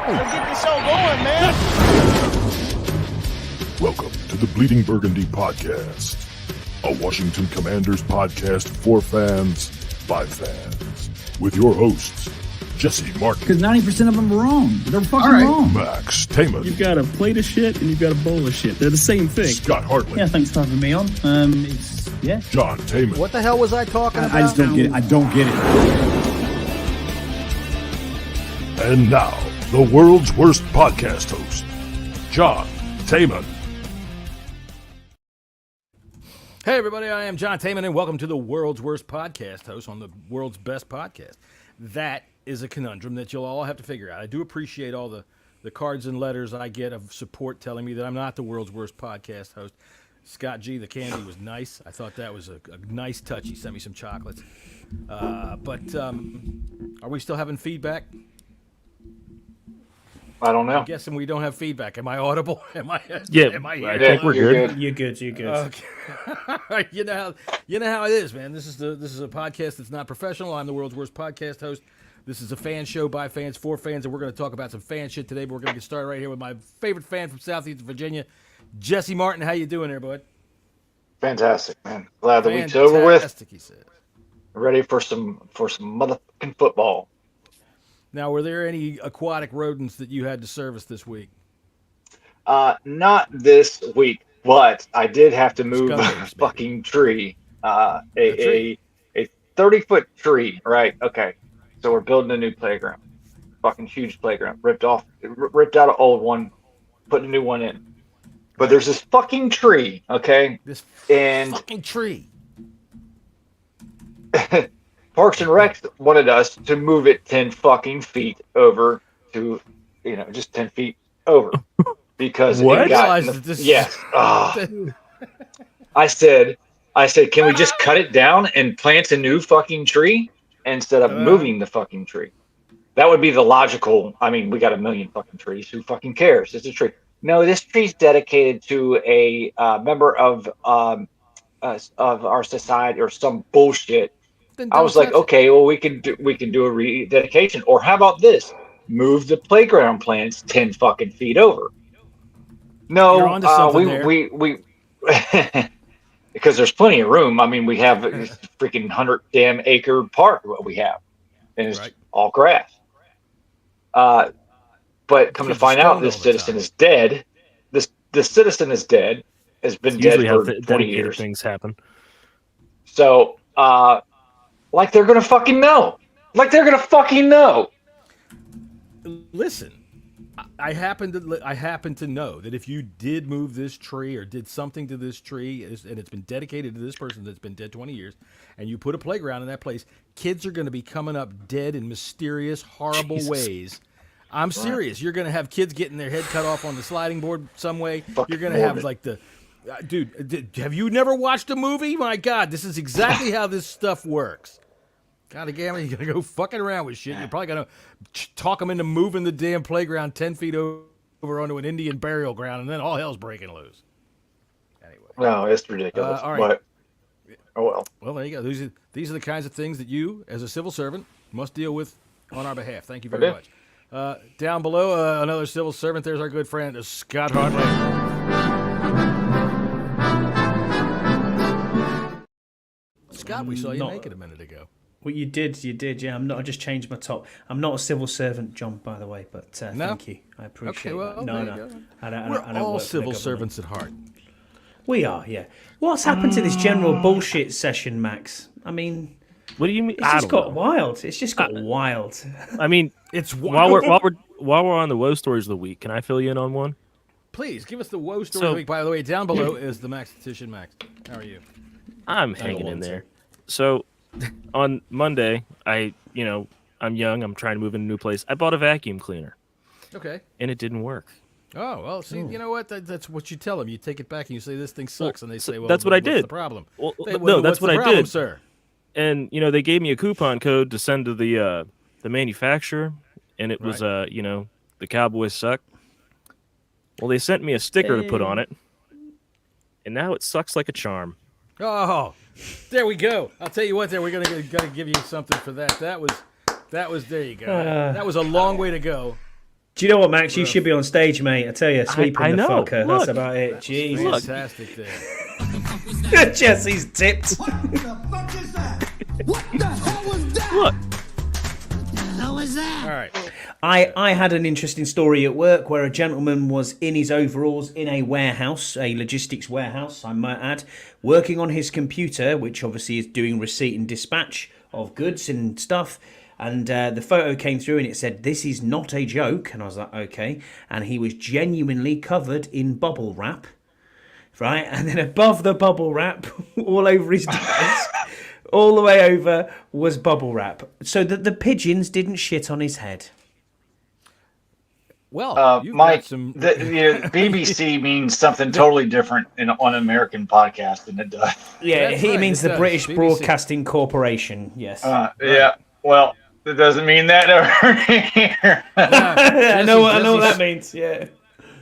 Let's get this show going, man. Welcome to the Bleeding Burgundy podcast, a Washington Commanders podcast for fans by fans, with your hosts, Jesse Martin. Because 90% of them are wrong. They're fucking wrong. Max Taman. You've got a plate of shit and you've got a bowl of shit. They're the same thing. Scott Hartley. Yeah, thanks for having me on. John Taman. What the hell was I talking about? I just don't get it. I don't get it. And now, the world's worst podcast host, John Taman. Hey everybody, I am John Taman, and welcome to the world's worst podcast host on the world's best podcast. That is a conundrum that you'll all have to figure out. I do appreciate all the cards and letters I get of support telling me that I'm not the world's worst podcast host. Scott G, the candy was nice. I thought that was a nice touch. He sent me some chocolates. But are we still having feedback? I don't know. I'm guessing we don't have feedback. Am I audible? Yeah, I think we're good. You're good. Okay. All right. You know how it is, man. This is a podcast that's not professional. I'm the world's worst podcast host. This is a fan show by fans for fans, and we're going to talk about some fan shit today. But we're going to get started right here with my favorite fan from Southeast Virginia, Jesse Martin. How you doing there, bud? Fantastic, man. Glad the week's over with. Fantastic, he said. Ready for some motherfucking football. Now, were there any aquatic rodents that you had to service this week? Not this week, but I did have to move a fucking tree. A 30-foot tree, right? Okay. So we're building a new playground. Fucking huge playground. Ripped out an old one, put a new one in. But there's this fucking tree, okay? Fucking tree. Parks and Rec wanted us to move it 10 fucking feet over to, just 10 feet over. Because what? It got yes. I said, can we just cut it down and plant a new fucking tree instead of moving the fucking tree? That would be the logical. I mean, we got a million fucking trees. Who fucking cares? It's a tree. No, this tree's dedicated to a member of our society or some bullshit. I was like, okay, well, we can do a rededication, or how about this? Move the playground plants 10 fucking feet over. No, we because there's plenty of room. I mean, we have a freaking 100-damn-acre park. What we have, and it's all grass. But come to find out, this citizen is dead. This citizen is dead. Has been dead for 20 years. Things happen. So, like they're gonna fucking know. Listen, I happen to know that if you did move this tree or did something to this tree, and it's been dedicated to this person that's been dead 20 years, and you put a playground in that place, kids are going to be coming up dead in mysterious, horrible ways. I'm serious. You're going to have kids getting their head cut off on the sliding board some way. You're going to have like the... dude, have you never watched a movie? My God, this is exactly how this stuff works. God damn it, you're going to go fucking around with shit. You're probably going to talk them into moving the damn playground 10 feet over onto an Indian burial ground, and then all hell's breaking loose. Anyway. No, it's ridiculous. All right. But, oh well. Well, there you go. These are the kinds of things that you, as a civil servant, must deal with on our behalf. Thank you very much. Down below, another civil servant. There's our good friend, Scott Hartley. Scott, we saw you naked a minute ago. Well, you did, yeah. I just changed my top. I'm not a civil servant, John, by the way, but thank you. I appreciate it. Well, No. I don't We're work all for the civil government. servants at heart. We are, yeah. What's happened to this general bullshit session, Max? I mean, What do you mean? it's just got wild. It's just got wild. I mean, It's while we're on the woe stories of the week, can I fill you in on one? Please give us the woe story of the week. By the way, down below is the Maxtician Max. How are you? I'm hanging in there. So on Monday, I'm young. I'm trying to move in a new place. I bought a vacuum cleaner. Okay. And it didn't work. Oh, well, see, you know what? That's what you tell them. You take it back and you say, this thing sucks. And they say, well, that's what I what's did. the problem? Well, no, that's what I did, sir. And, they gave me a coupon code to send to the manufacturer. And it was, the Cowboys suck. Well, they sent me a sticker to put on it. And now it sucks like a charm. Oh, there we go. I'll tell you what. There, we're gonna give you something for that. That was there. You go. That was a long way to go. Do you know what, Max? You should be on stage, mate. I tell you, sweeping I the know. fucker. Look. That's about it. Jesus. Fantastic there. Jesse's tipped. What the hell was that? Look. How was that? All right. I had an interesting story at work where a gentleman was in his overalls in a warehouse, a logistics warehouse, I might add, working on his computer, which obviously is doing receipt and dispatch of goods and stuff. And the photo came through and it said, "This is not a joke." And I was like, okay. And he was genuinely covered in bubble wrap, right? And then above the bubble wrap, all over his desk, all the way over, was bubble wrap. So that the pigeons didn't shit on his head. Well, you've Mike, got some. BBC means something totally different on an American podcast than it does. Yeah, That's he right, means it the does. British BBC. Broadcasting Corporation, yes. Yeah, well, it doesn't mean that over here. I know what Jesse's- that means, yeah.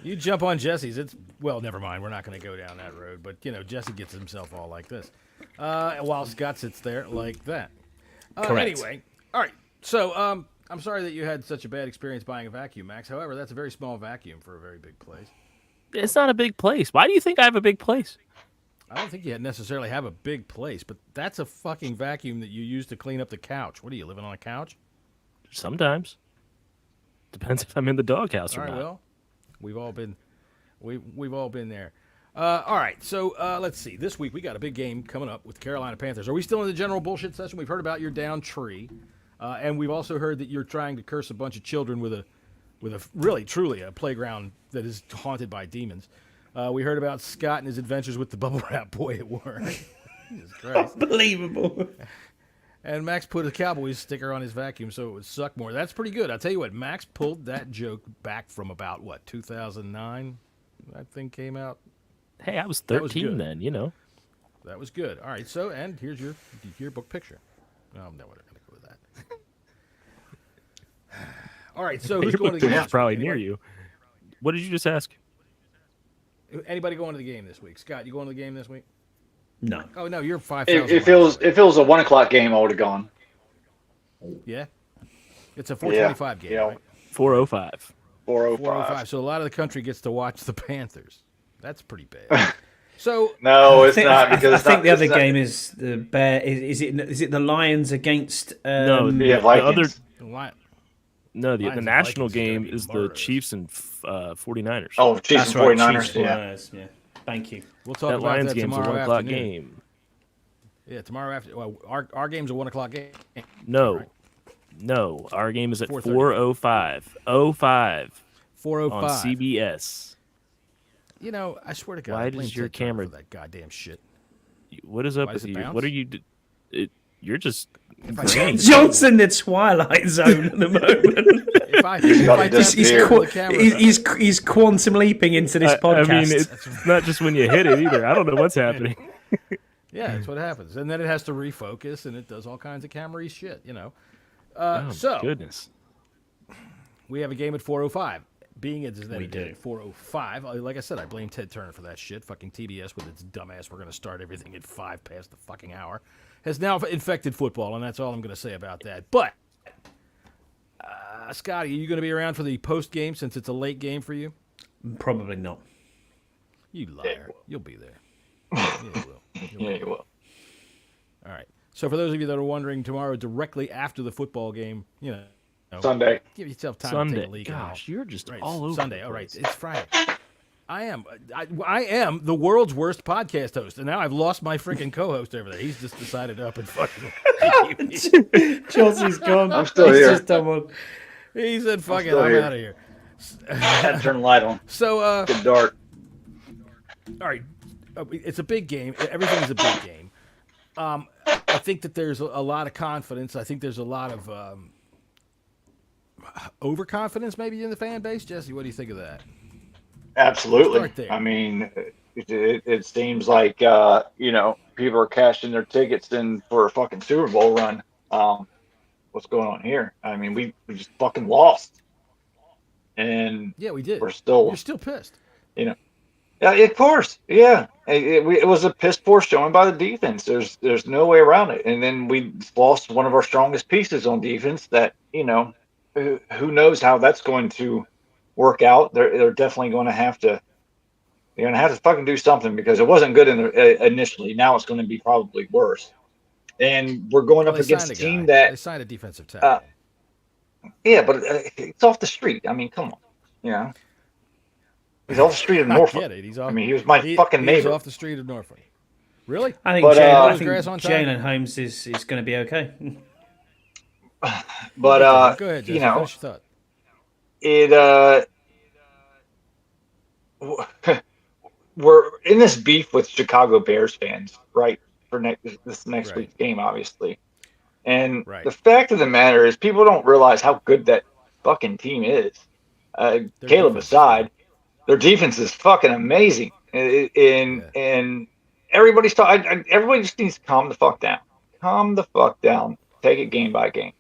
You jump on Jesse's. It's well, never mind. We're not going to go down that road. But Jesse gets himself all like this, while Scott sits there like that. Correct. Anyway, all right. So I'm sorry that you had such a bad experience buying a vacuum, Max. However, that's a very small vacuum for a very big place. It's not a big place. Why do you think I have a big place? I don't think you necessarily have a big place, but that's a fucking vacuum that you use to clean up the couch. What are you, living on a couch? Sometimes. Depends if I'm in the doghouse All or right, not. well, we've all been there. All right, so let's see. This week we got a big game coming up with the Carolina Panthers. Are we still in the general bullshit session? We've heard about your down tree, and we've also heard that you're trying to curse a bunch of children with a really truly a playground that is haunted by demons. We heard about Scott and his adventures with the bubble wrap boy at work. Jesus Christ. Unbelievable. And Max put a Cowboys sticker on his vacuum so it would suck more. That's pretty good. I'll tell you what, Max pulled that joke back from about, 2009? That thing came out. Hey, I was That was 13 good. then, you know. That was good. All right, so, and here's your yearbook picture. No, we're not going to go with that. All right, so who's going to the game? It's this probably week? near you. What did you just ask? Anybody going to the game this week? Scott, you going to the game this week? No. Oh, no, you're 5,000. If it was a 1 o'clock game, I would have gone. Yeah? It's a 425 game, yeah. right? 405. 4:05. 405. So a lot of the country gets to watch the Panthers. That's pretty bad. So No, it's I think, not I because think the other it's not- game is the Bear. Is it the Lions against? No, Yeah, the other Vikings. the Li- no, the Lions and national Vikings are gonna game be is the murderers. Chiefs and 49ers. Oh, Chiefs That's and right, 49ers. Chiefs, Yeah. 49ers, yeah. Thank you. we'll talk that about Lions that game's a tomorrow 1 o'clock afternoon. game. Yeah, tomorrow after. Well, our game's a 1 o'clock game. No. Right. No, our game is at 4:30. 4:05. 05 405. on CBS. I swear to God. Why I blame does your Ted Turner camera- for that goddamn shit? What is up Why with does it you? bounce? What are you? You're just. Johnson, the Twilight Zone at the moment. If I tap disappear. the camera, He's quantum leaping into this podcast. I mean, it's not just when you hit it either. I don't know what's happening. yeah, that's what happens, and then it has to refocus, and it does all kinds of camera shit. Oh, So goodness. we have a game at 4:05. Being it is that We it did do. at 4:05. Like I said, I blame Ted Turner for that shit. Fucking TBS with its dumbass. We're going to start everything at 5 past the fucking hour. Has now infected football, and that's all I'm going to say about that. But Scotty, are you going to be around for the post game since it's a late game for you? Probably not. You liar. You'll be there. Yeah, you will. Yeah, you will. All right. So for those of you that are wondering, tomorrow, directly after the football game, Sunday. give yourself time to Sunday. take a leak. Gosh, you're just Right, all over. Sunday. the All right, place. it's Friday. I am the world's worst podcast host, and now I've lost my freaking co-host over there. He's just decided to up and fucking. Chelsea's gone. I'm still He's here. just done one. He said, "Fuck it, still I'm here. out of here." I had to turn the light on. So, Get dark. all right, it's a big game. Everything's a big game. I think that there's a lot of confidence. I think there's a lot of overconfidence maybe in the fan base. Jesse, what do you think of that? Absolutely. Start there. I mean, it seems like people are cashing their tickets in for a fucking Super Bowl run. What's going on here? I mean, we just fucking lost, and Yeah, we did. we're still, You're still pissed. yeah, of course, yeah. It was a piss poor showing by the defense. There's no way around it. And then we lost one of our strongest pieces on defense. That who knows how that's going to work out, they're definitely going to have to. They're going to have to fucking do something because it wasn't good initially. Now it's going to be probably worse. And we're going Well, up they against signed a a guy. team that, They signed a defensive tackle. yeah, but it's off the street. I mean, come on, you know, he's off the street of I Norfolk. get it. He's off. I mean, he was my fucking He's neighbor. off the street of Norfolk. Really? I think But, Jalen, I Those grass on think time? Jalen Holmes is going to be okay. But Go ahead, Jesse. you know, Finish your thought. it we're in this beef with Chicago Bears fans, right? For this next Right. week's game, obviously. And Right. the fact of the matter is, people don't realize how good that fucking team is. Caleb defense is aside, their defense is fucking amazing. And everybody's talking. Everybody just needs to calm the fuck down. Calm the fuck down. Take it game by game.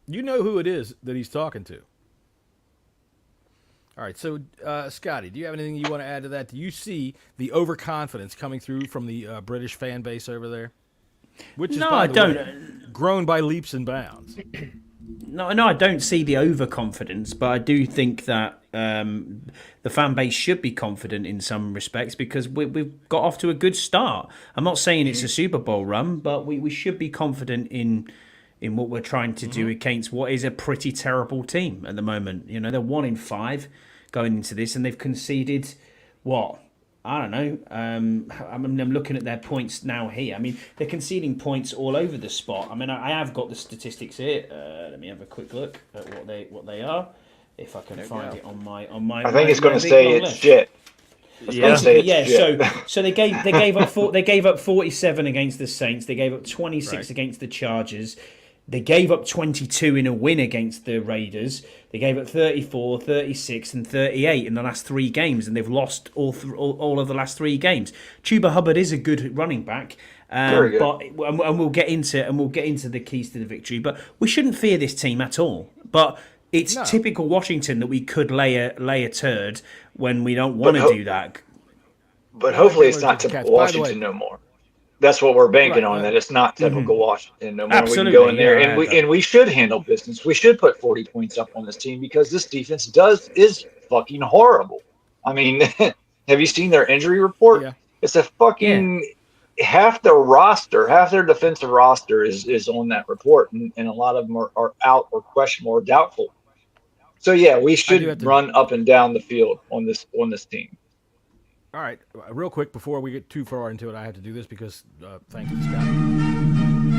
You know who it is that he's talking to. All right, so Scotty, do you have anything you want to add to that? Do you see the overconfidence coming through from the British fan base over there? Which is, No, by I the don't. way, grown by leaps and bounds. No, I don't see the overconfidence, but I do think that the fan base should be confident in some respects because we've got off to a good start. I'm not saying it's a Super Bowl run, but we should be confident in what we're trying to do against what is a pretty terrible team at the moment. You know, they're 1-5 going into this, and they've conceded what? I don't know. I'm looking at their points now here. I mean, they're conceding points all over the spot. I mean, I have got the statistics here. Let me have a quick look at what they are, if I can find it on my. I think it's going to big say long it's list. shit. Basically, yeah. shit. So they gave up 47 against the Saints. They gave up 26 Right. against the Chargers. They gave up 22 in a win against the Raiders. They gave up 34, 36, and 38 in the last 3 games, and they've lost all of the last 3 games. Chuba Hubbard is a good running back, Very good. but and we'll get into the keys to the victory. But we shouldn't fear this team at all. But it's typical Washington that we could lay a turd when we don't want to do that. But hopefully it's By not the typical way- Washington no more. That's what we're banking Right, on, right. that it's not typical Washington no more. Absolutely, We can go in there yeah, and we should handle business. We should put 40 points up on this team because this defense is fucking horrible. I mean, have you seen their injury report? Yeah. It's a fucking half their defensive roster is on that report, and a lot of them are out or questionable or doubtful. So yeah, we have should to- run up and down the field on this team. All right, real quick before we get too far into it, I have to do this because thank you, Scott.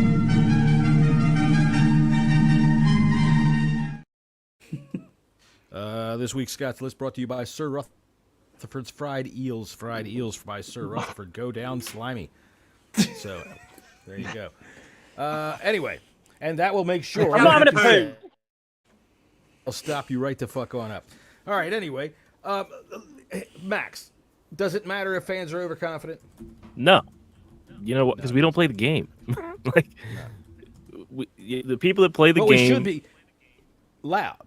This week's Scott's List brought to you by Sir Rutherford's Fried Eels. Fried Eels by Sir Rutherford. Go down slimy. So, there you go. Anyway, and that will make sure. I'm not having a poo. I'll stop you right the fuck on up. All right, anyway. Max, does it matter if fans are overconfident? No, you know what? Because we don't play the game. Like the people that play the But game, we should be loud.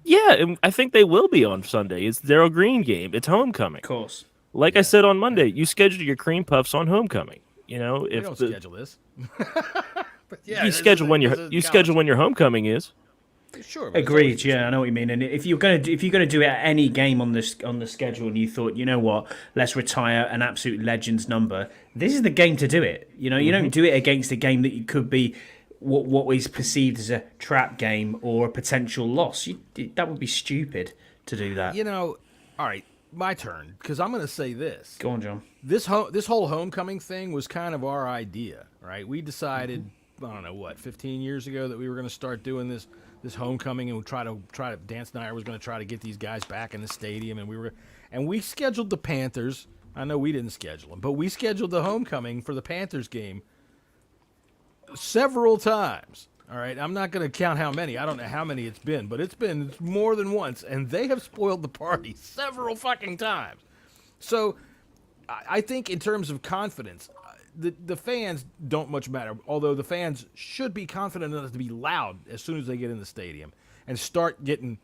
Yeah, and I think they will be on Sunday. It's Darrell Green game. It's homecoming. Of course. Like I said on Monday, you schedule your cream puffs on homecoming. You know, We if don't the, schedule this. But yeah, you schedule when you schedule when your homecoming is. Sure. but it's Agreed. always- Yeah, I know what you mean. And if you're gonna do it at any game on the schedule, and you thought, you know what, let's retire an absolute legends number. This is the game to do it. You know, you don't do it against a game that you could be what is perceived as a trap game or a potential loss. That would be stupid to do that. You know, all right, my turn, because I'm going to say this. Go on, John. This whole homecoming thing was kind of our idea, right? We decided, I don't know what, 15 years ago that we were going to start doing this homecoming, and we try to Dance and I was going to try to get these guys back in the stadium, and we scheduled the Panthers. I know we didn't schedule them, but we scheduled the homecoming for the Panthers game several times. All right, I'm not going to count how many. I don't know how many it's been, but it's been more than once, and they have spoiled the party several fucking times. So I think in terms of confidence, the fans don't much matter, although the fans should be confident enough to be loud as soon as they get in the stadium and start getting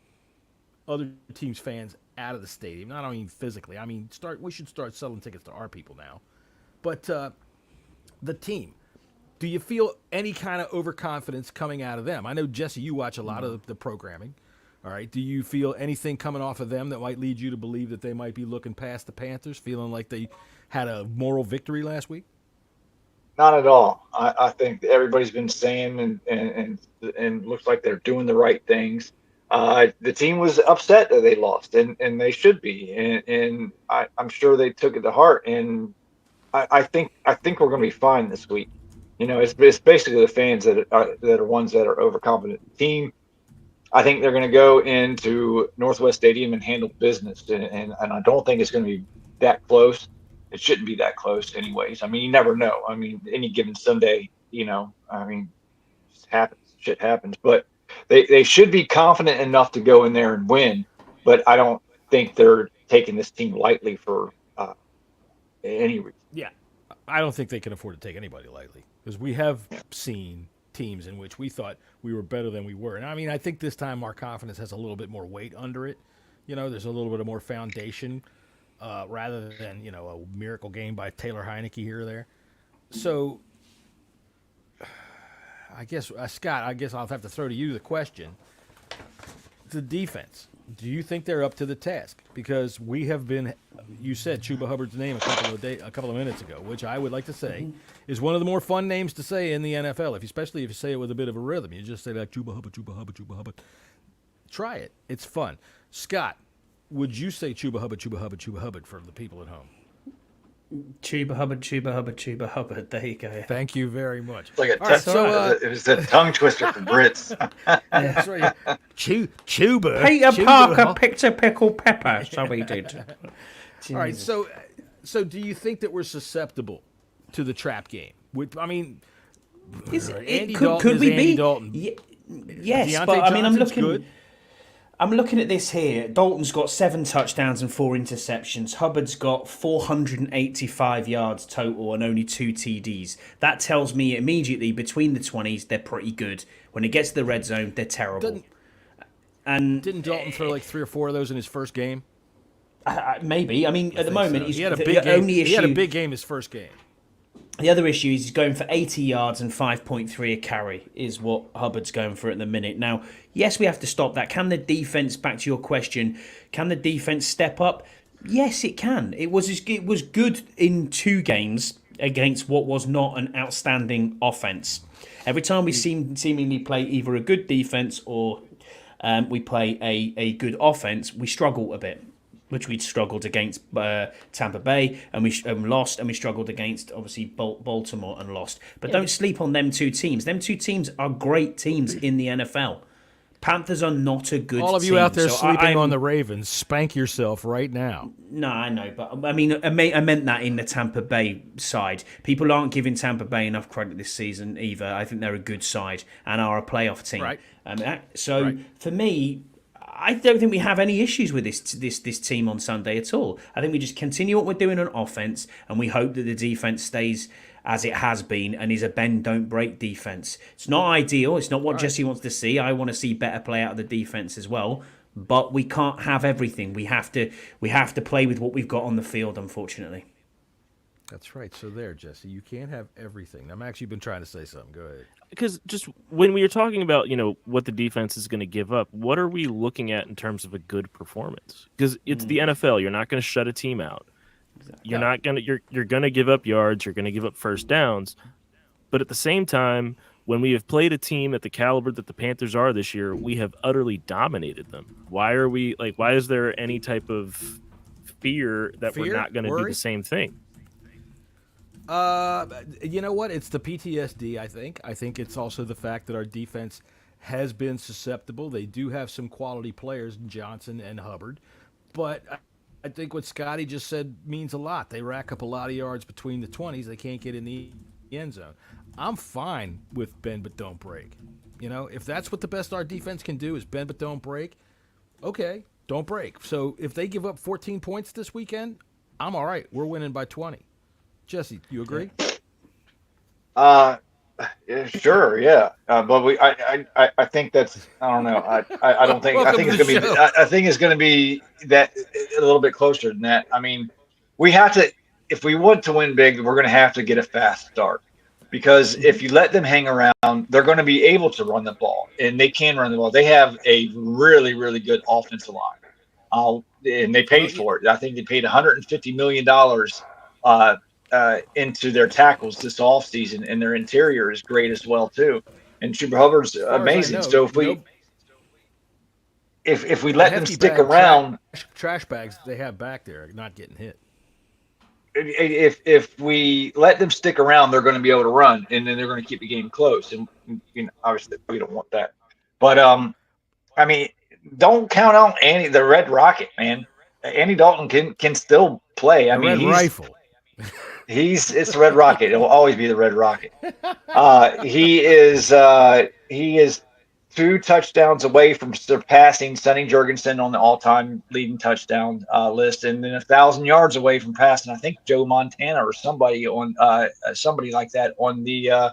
other teams' fans out of the stadium. Not only physically. I mean, we should start selling tickets to our people now. But the team, do you feel any kind of overconfidence coming out of them? I know, Jesse, you watch a lot of the programming. All right. Do you feel anything coming off of them that might lead you to believe that they might be looking past the Panthers, feeling like they had a moral victory last week? Not at all. I think everybody's been saying and looks like they're doing the right things. The team was upset that they lost, and they should be. And I'm sure they took it to heart. And I think we're going to be fine this week. It's basically the fans that are ones that are overconfident. The team, I think they're going to go into Northwest Stadium and handle business, and I don't think it's going to be that close. It shouldn't be that close, anyways. I mean, you never know. I mean, any given Sunday, shit happens. But they should be confident enough to go in there and win. But I don't think they're taking this team lightly for any reason. Yeah, I don't think they can afford to take anybody lightly because we have seen teams in which we thought we were better than we were. And I mean, I think this time our confidence has a little bit more weight under it. There's a little bit of more foundation rather than, a miracle game by Taylor Heineke here or there. So I guess, Scott, I'll have to throw to you the question. The defense, do you think they're up to the task? Because we have been, you said Chuba Hubbard's name a couple of minutes ago, which I would like to say is one of the more fun names to say in the NFL, especially if you say it with a bit of a rhythm. You just say like Chuba Hubbard, Chuba Hubbard, Chuba Hubbard. Try it. It's fun. Scott, would you say Chuba Hubbard, Chuba Hubbard, Chuba Hubbard for the people at home? Chuba Hubbard, Chuba Hubbard, Chuba Hubbard. There you go. Thank you very much. It's like it was a tongue twister for Brits. That's right. Chuba. Peter Parker picked a pickled pepper, so he did. All right, so do you think that we're susceptible to the trap game? Andy Dalton is Andy Dalton. Yes, Deontay but I mean, Johnson's I'm looking at this here. Dalton's got 7 touchdowns and 4 interceptions. Hubbard's got 485 yards total and only 2 TDs. That tells me immediately between the 20s, they're pretty good. When it gets to the red zone, they're terrible. Didn't Dalton throw like 3 or 4 of those in his first game? Maybe. I mean, at the moment, he had a big game. He had a big game his first game. The other issue is he's going for 80 yards and 5.3 a carry is what Hubbard's going for at the minute. Now, yes, we have to stop that. Can the defense, back to your question, can the defense step up? Yes, it can. It was good in 2 games against what was not an outstanding offense. Every time we seemingly play either a good defense or we play a good offense, we struggle a bit, which we struggled against Tampa Bay and we lost, and we struggled against, obviously, Baltimore and lost. But don't sleep on them 2 teams. Them 2 teams are great teams in the NFL. Panthers are not a good team. All of you out there sleeping on the Ravens, spank yourself right now. No, I know, but I mean, I meant that in the Tampa Bay side. People aren't giving Tampa Bay enough credit this season either. I think they're a good side and are a playoff team. Right. For me, I don't think we have any issues with this team on Sunday at all. I think we just continue what we're doing on offense, and we hope that the defense stays as it has been and is a bend don't break defense. It's not ideal. It's not what Jesse wants to see. I want to see better play out of the defense as well. But we can't have everything. We have to play with what we've got on the field, unfortunately. That's right. So there, Jesse, you can't have everything. I'm actually been trying to say something. Go ahead. Because just when we were talking about, what the defense is going to give up, what are we looking at in terms of a good performance? Because it's the NFL. You're not going to shut a team out. You're not going to you're going to give up yards. You're going to give up first downs. But at the same time, when we have played a team at the caliber that the Panthers are this year, we have utterly dominated them. Why is there any type of fear that we're not going to do the same thing? You know what? It's the PTSD, I think. I think it's also the fact that our defense has been susceptible. They do have some quality players, Johnson and Hubbard. But I think what Scotty just said means a lot. They rack up a lot of yards between the 20s. They can't get in the end zone. I'm fine with bend but don't break. If that's what the best our defense can do is bend but don't break, okay, don't break. So if they give up 14 points this weekend, I'm all right. We're winning by 20. Jesse, you agree? Yeah, sure, yeah. But I think that's, I don't know. I don't think. I think it's gonna be. I think it's gonna be that a little bit closer than that. I mean, we have to. If we want to win big, we're gonna have to get a fast start. because if you let them hang around, they're going to be able to run the ball, and they can run the ball. They have a really, really good offensive line, and they paid for it. I think they paid $150 million into their tackles this offseason, and their interior is great as well too. And Chuba Hubbard's amazing. So if we let them stick around, trash bags they have back there are not getting hit. If we let them stick around, they're going to be able to run, and then they're going to keep the game close. And obviously we don't want that. But I mean, don't count out the Red Rocket, man. Andy Dalton can still play. I mean, Red Rifle. It's the Red Rocket. It will always be the Red Rocket. He is 2 touchdowns away from surpassing Sonny Jurgensen on the all-time leading touchdown list, and then 1,000 yards away from passing, I think, Joe Montana or somebody like that on the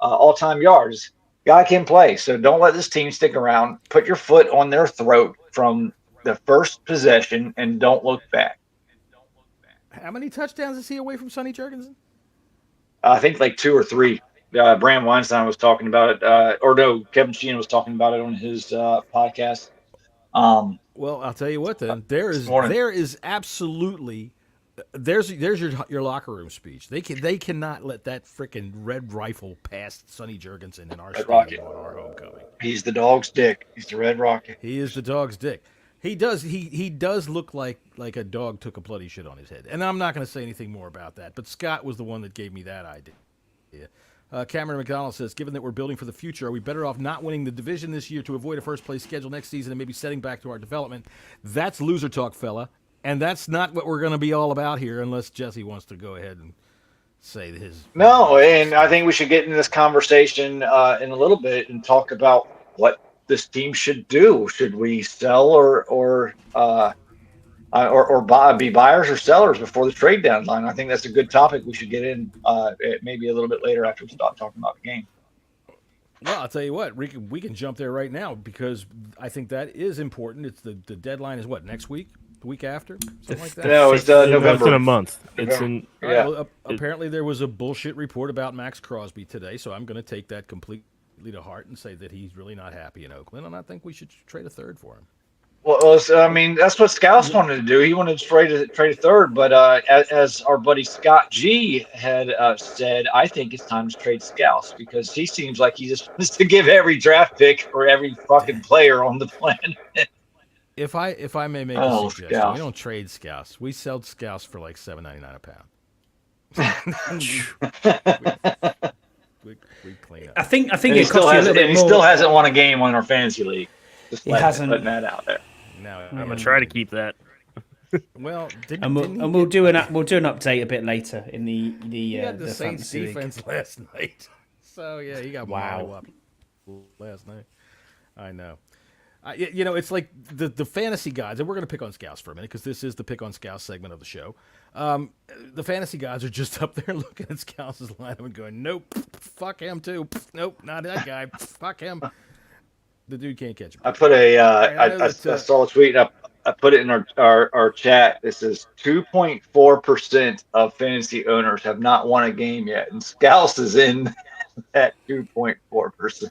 all-time yards. Guy can play, so don't let this team stick around. Put your foot on their throat from the first possession and don't look back. How many touchdowns is he away from Sonny Jurgensen? I think like 2 or 3. Bram Weinstein was talking about it, or no, Kevin Sheehan was talking about it on his podcast. Well, I'll tell you what. Then there is absolutely there's your locker room speech. They cannot let that freaking Red Rifle pass Sonny Jurgensen in our stadium on our homecoming. He's the dog's dick. He's the Red Rocket. He is the dog's dick. He does look like a dog took a bloody shit on his head. And I'm not going to say anything more about that. But Scott was the one that gave me that idea. Cameron McDonald says, given that we're building for the future, are we better off not winning the division this year to avoid a first-place schedule next season and maybe setting back to our development? That's loser talk, fella. And that's not what we're going to be all about here unless Jesse wants to go ahead and say his... No, and I think we should get into this conversation in a little bit and talk about what this team should do. Should we sell or be buyers or sellers before the trade deadline? I think that's a good topic we should get in maybe a little bit later after we stop talking about the game. Well, I'll tell you what, we can jump there right now because I think that is important. It's the deadline is what, next week? The week after? Something like that? No, it's November. It's in a month. November. It's in. Yeah. Well, apparently there was a bullshit report about Max Crosby today, so I'm going to take that completely to heart and say that he's really not happy in Oakland, and I think we should trade a third for him. Well, I mean, that's what Scouse wanted to do. He wanted to trade a third, but as our buddy Scott G had said, I think it's time to trade Scouse because he seems like he just wants to give every draft pick for every fucking player on the planet. If I may make a suggestion, Scouse. we don't trade Scouse. We sell Scouse for like $7.99 a pound. we clean up. I think And it costs you a little bit he more. still hasn't won a game on our fantasy league. Just He hasn't. putting that out there. No, I'm gonna try to keep that. Well, We'll do an update a bit later in the he had the Saints fantasy league. defense last night. So yeah, he got Wow. up last night. I know. It's like the fantasy gods, and we're going to pick on Scouse for a minute because this is the pick on Scouse segment of the show. The fantasy gods are just up there looking at Scouse's lineup and going, nope, fuck him too. Nope, not that guy. Fuck him. The dude can't catch him. I put I saw a tweet. I put it in our chat. This is 2.4% of fantasy owners have not won a game yet, and Scouse is in that 2.4%.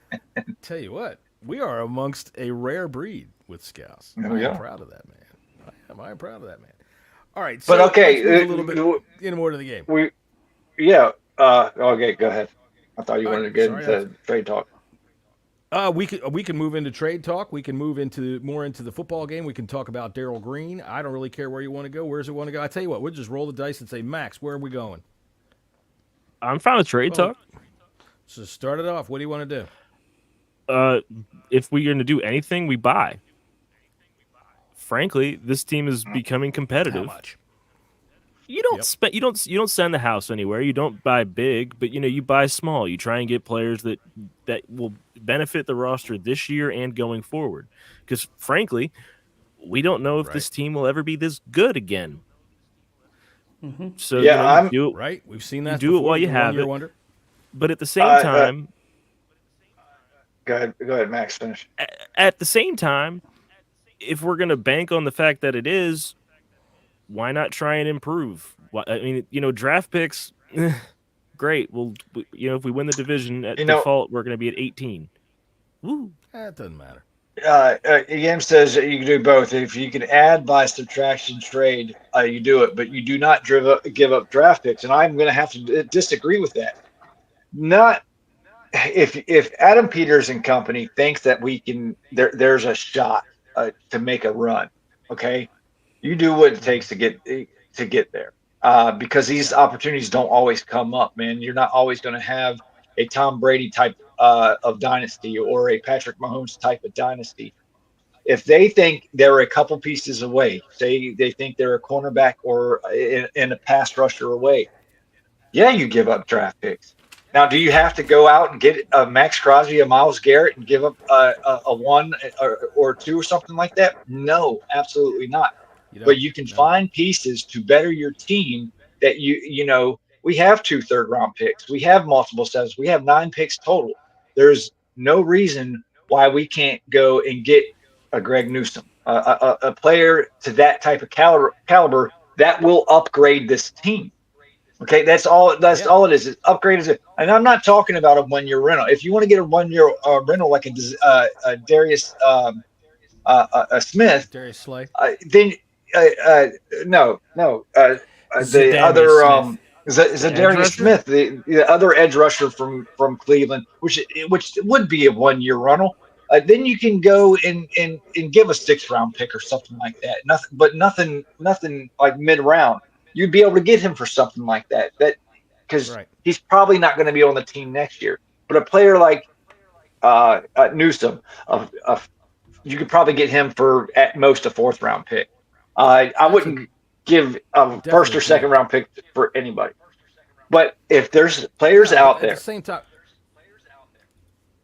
Tell you what, we are amongst a rare breed with Scouse. I'm proud of that man. I'm proud of that man. All right, so But okay, let's move a little bit more to the game. Okay, go ahead. I thought you wanted to get into trade talk. We can move into trade talk. We can move into the football game. We can talk about Darrell Green. I don't really care where you want to go. Where's it want to go? I tell you what, we'll just roll the dice and say, Max, where are we going? I'm fine with trade talk. So start it off. What do you want to do? If we're going to do anything, we buy. Frankly, this team is becoming competitive. How much? You don't spend. You don't send the house anywhere. You don't buy big, but you buy small. You try and get players that will benefit the roster this year and going forward. Because frankly, we don't know if this team will ever be this good again. Mm-hmm. So I'm do it, right. We've seen that. You do it while you have it. Wonder. But at the same time, go ahead, Max. Finish. At the same time, if we're going to bank on the fact that it is, why not try and improve? I mean, draft picks, great. Well, if we win the division at You know- default, we're going to be at 18. Woo. That doesn't matter. Yam says that you can do both. If you can add by subtraction trade, you do it, but you do not give up draft picks. And I'm going to have to disagree with that. Not if Adam Peters and company thinks that we can, there's a shot to make a run. Okay, you do what it takes to get there, because these opportunities don't always come up, man. You're not always going to have a Tom Brady type of dynasty or a Patrick Mahomes type of dynasty. If they think they're a couple pieces away, say they think they're a cornerback or in a pass rusher away, yeah, you give up draft picks. Now, do you have to go out and get a Max Crosby, a Myles Garrett, and give up a one or two or something like that? No, absolutely not. But you can find pieces to better your team that we have 2 third-round picks. We have multiple sets. We have 9 picks total. There's no reason why we can't go and get a Greg Newsome, a player to that type of caliber that will upgrade this team. Okay, that's all it is. It's upgraded. And I'm not talking about a 1-year rental. If you want to get a 1-year rental like a Darius Smith, Darius Slay, then no. The other Zadarius Smith, the other edge rusher from Cleveland, which would be a 1-year rental. Then you can go and give a 6th-round pick or something like that. Nothing like mid-round. You'd be able to get him for something like that. Because he's probably not going to be on the team next year. But a player like Newsome, you could probably get him for at most a 4th-round pick. I wouldn't give a 1st or 2nd-round pick for anybody. But if there's players out there, at the same time,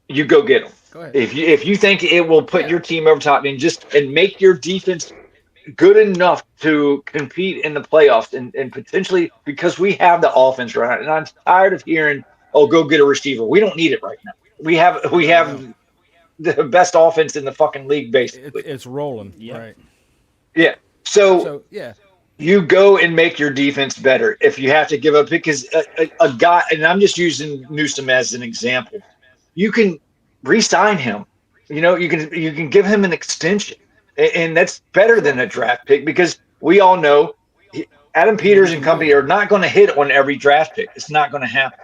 you go get them. Go ahead. If you think it will put your team over top and make your defense good enough to compete in the playoffs and potentially, because we have the offense right now, and I'm tired of hearing, "Oh, go get a receiver." We don't need it right now. We have the best offense in the fucking league, basically. It's rolling, right? Yeah. So yeah. You go and make your defense better if you have to give up, because a guy, and I'm just using Newsome as an example, you can re-sign him. You can give him an extension, and that's better than a draft pick, because we all know Adam Peters and company are not going to hit on every draft pick. It's not going to happen.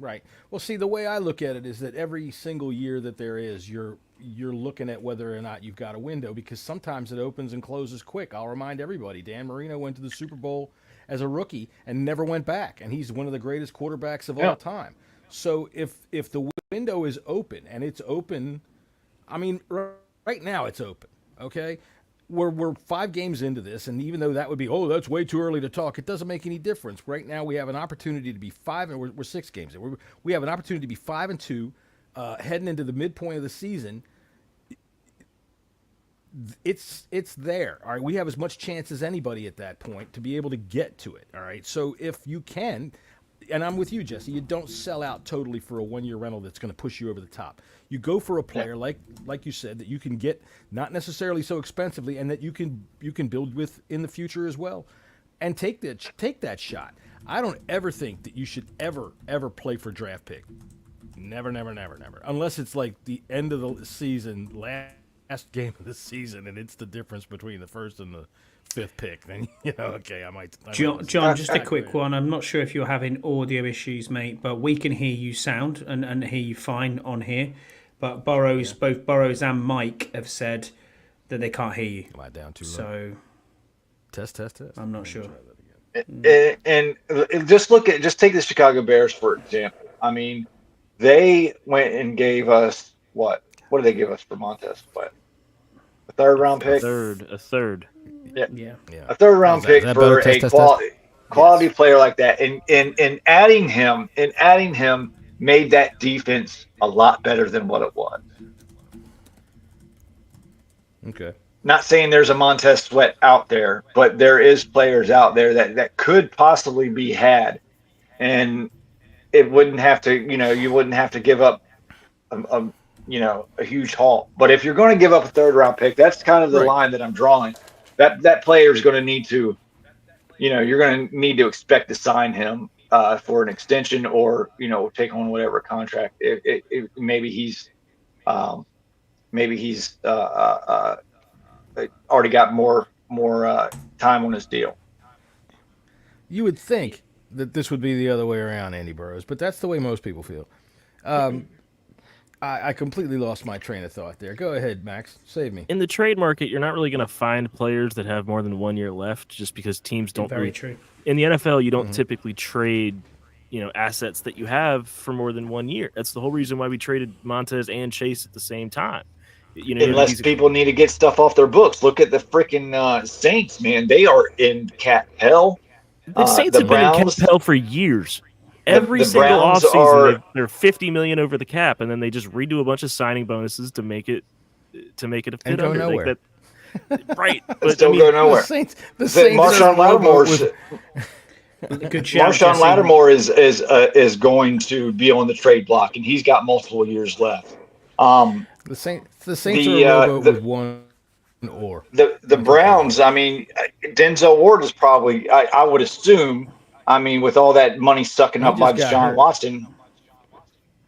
Right. Well, see, the way I look at it is that every single year that there is, you're looking at whether or not you've got a window, because sometimes it opens and closes quick. I'll remind everybody, Dan Marino went to the Super Bowl as a rookie and never went back, and he's one of the greatest quarterbacks of all time. So if the window is open, and it's open, I mean, right now it's open, okay? We're 5 games into this, and even though that would be, that's way too early to talk, it doesn't make any difference. Right now we have an opportunity to be 5, and we're 6 games in. We have an opportunity to be 5-2, heading into the midpoint of the season. It's there. All right, we have as much chance as anybody at that point to be able to get to it. All right, so if you can, and I'm with you, Jesse, you don't sell out totally for a 1-year rental that's going to push you over the top. You go for a player like you said, that you can get not necessarily so expensively, and that you can build with in the future as well, and take that shot. I don't ever think that you should ever play for draft pick. Never, unless it's like the end of the season, last game of the season, and it's the difference between the 1st and the 5th pick. Then okay, I might. John, just a quick one. I'm not sure if you're having audio issues, mate, but we can hear you sound and hear you fine on here. But both Burrows and Mike have said that they can't hear you. Am I down too low? So test. I'm not sure. And just take the Chicago Bears for example. I mean, they went and gave us what? What did they give us for Montez? What? A 3rd-round pick? A third. Yeah. A 3rd-round pick for a quality player like that, and adding him made that defense a lot better than what it was. Okay. Not saying there's a Montez Sweat out there, but there is players out there that could possibly be had, and it wouldn't have to. You wouldn't have to give up a huge haul. But if you're going to give up a 3rd-round pick, that's kind of the line that I'm drawing. That player is going to need to, you're going to need to expect to sign him for an extension or take on whatever contract. Maybe he's already got more time on his deal. You would think that this would be the other way around, Andy Burrows, but that's the way most people feel. I completely lost my train of thought there. Go ahead, Max. Save me. In the trade market, you're not really going to find players that have more than 1 year left, just because teams don't. Very true. In the NFL, you don't typically trade, assets that you have for more than 1 year. That's the whole reason why we traded Montez and Chase at the same time. Unless people need to get stuff off their books. Look at the freaking Saints, man. They are in cap hell. The Saints have been in cap hell for years. Every single offseason, they're $50 million over the cap, and then they just redo a bunch of signing bonuses to make it a fit under. Nowhere. Right, but still go nowhere. The Saints Marshawn Lattimore's good shout, Marshawn Lattimore is going to be on the trade block, and he's got multiple years left. The Saints are with one or the Browns. I mean, Denzel Ward is probably. I would assume. I mean, with all that money sucking up by Deshaun Watson,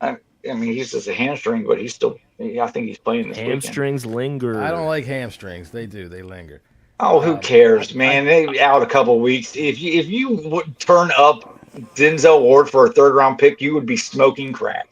I mean, he's just a hamstring, but he's still. I think he's playing this Hamstrings weekend. linger. I don't like hamstrings. They do. They linger. Oh, who cares, man? They out a couple of weeks. If you would turn up Denzel Ward for a third-round pick, you would be smoking crack.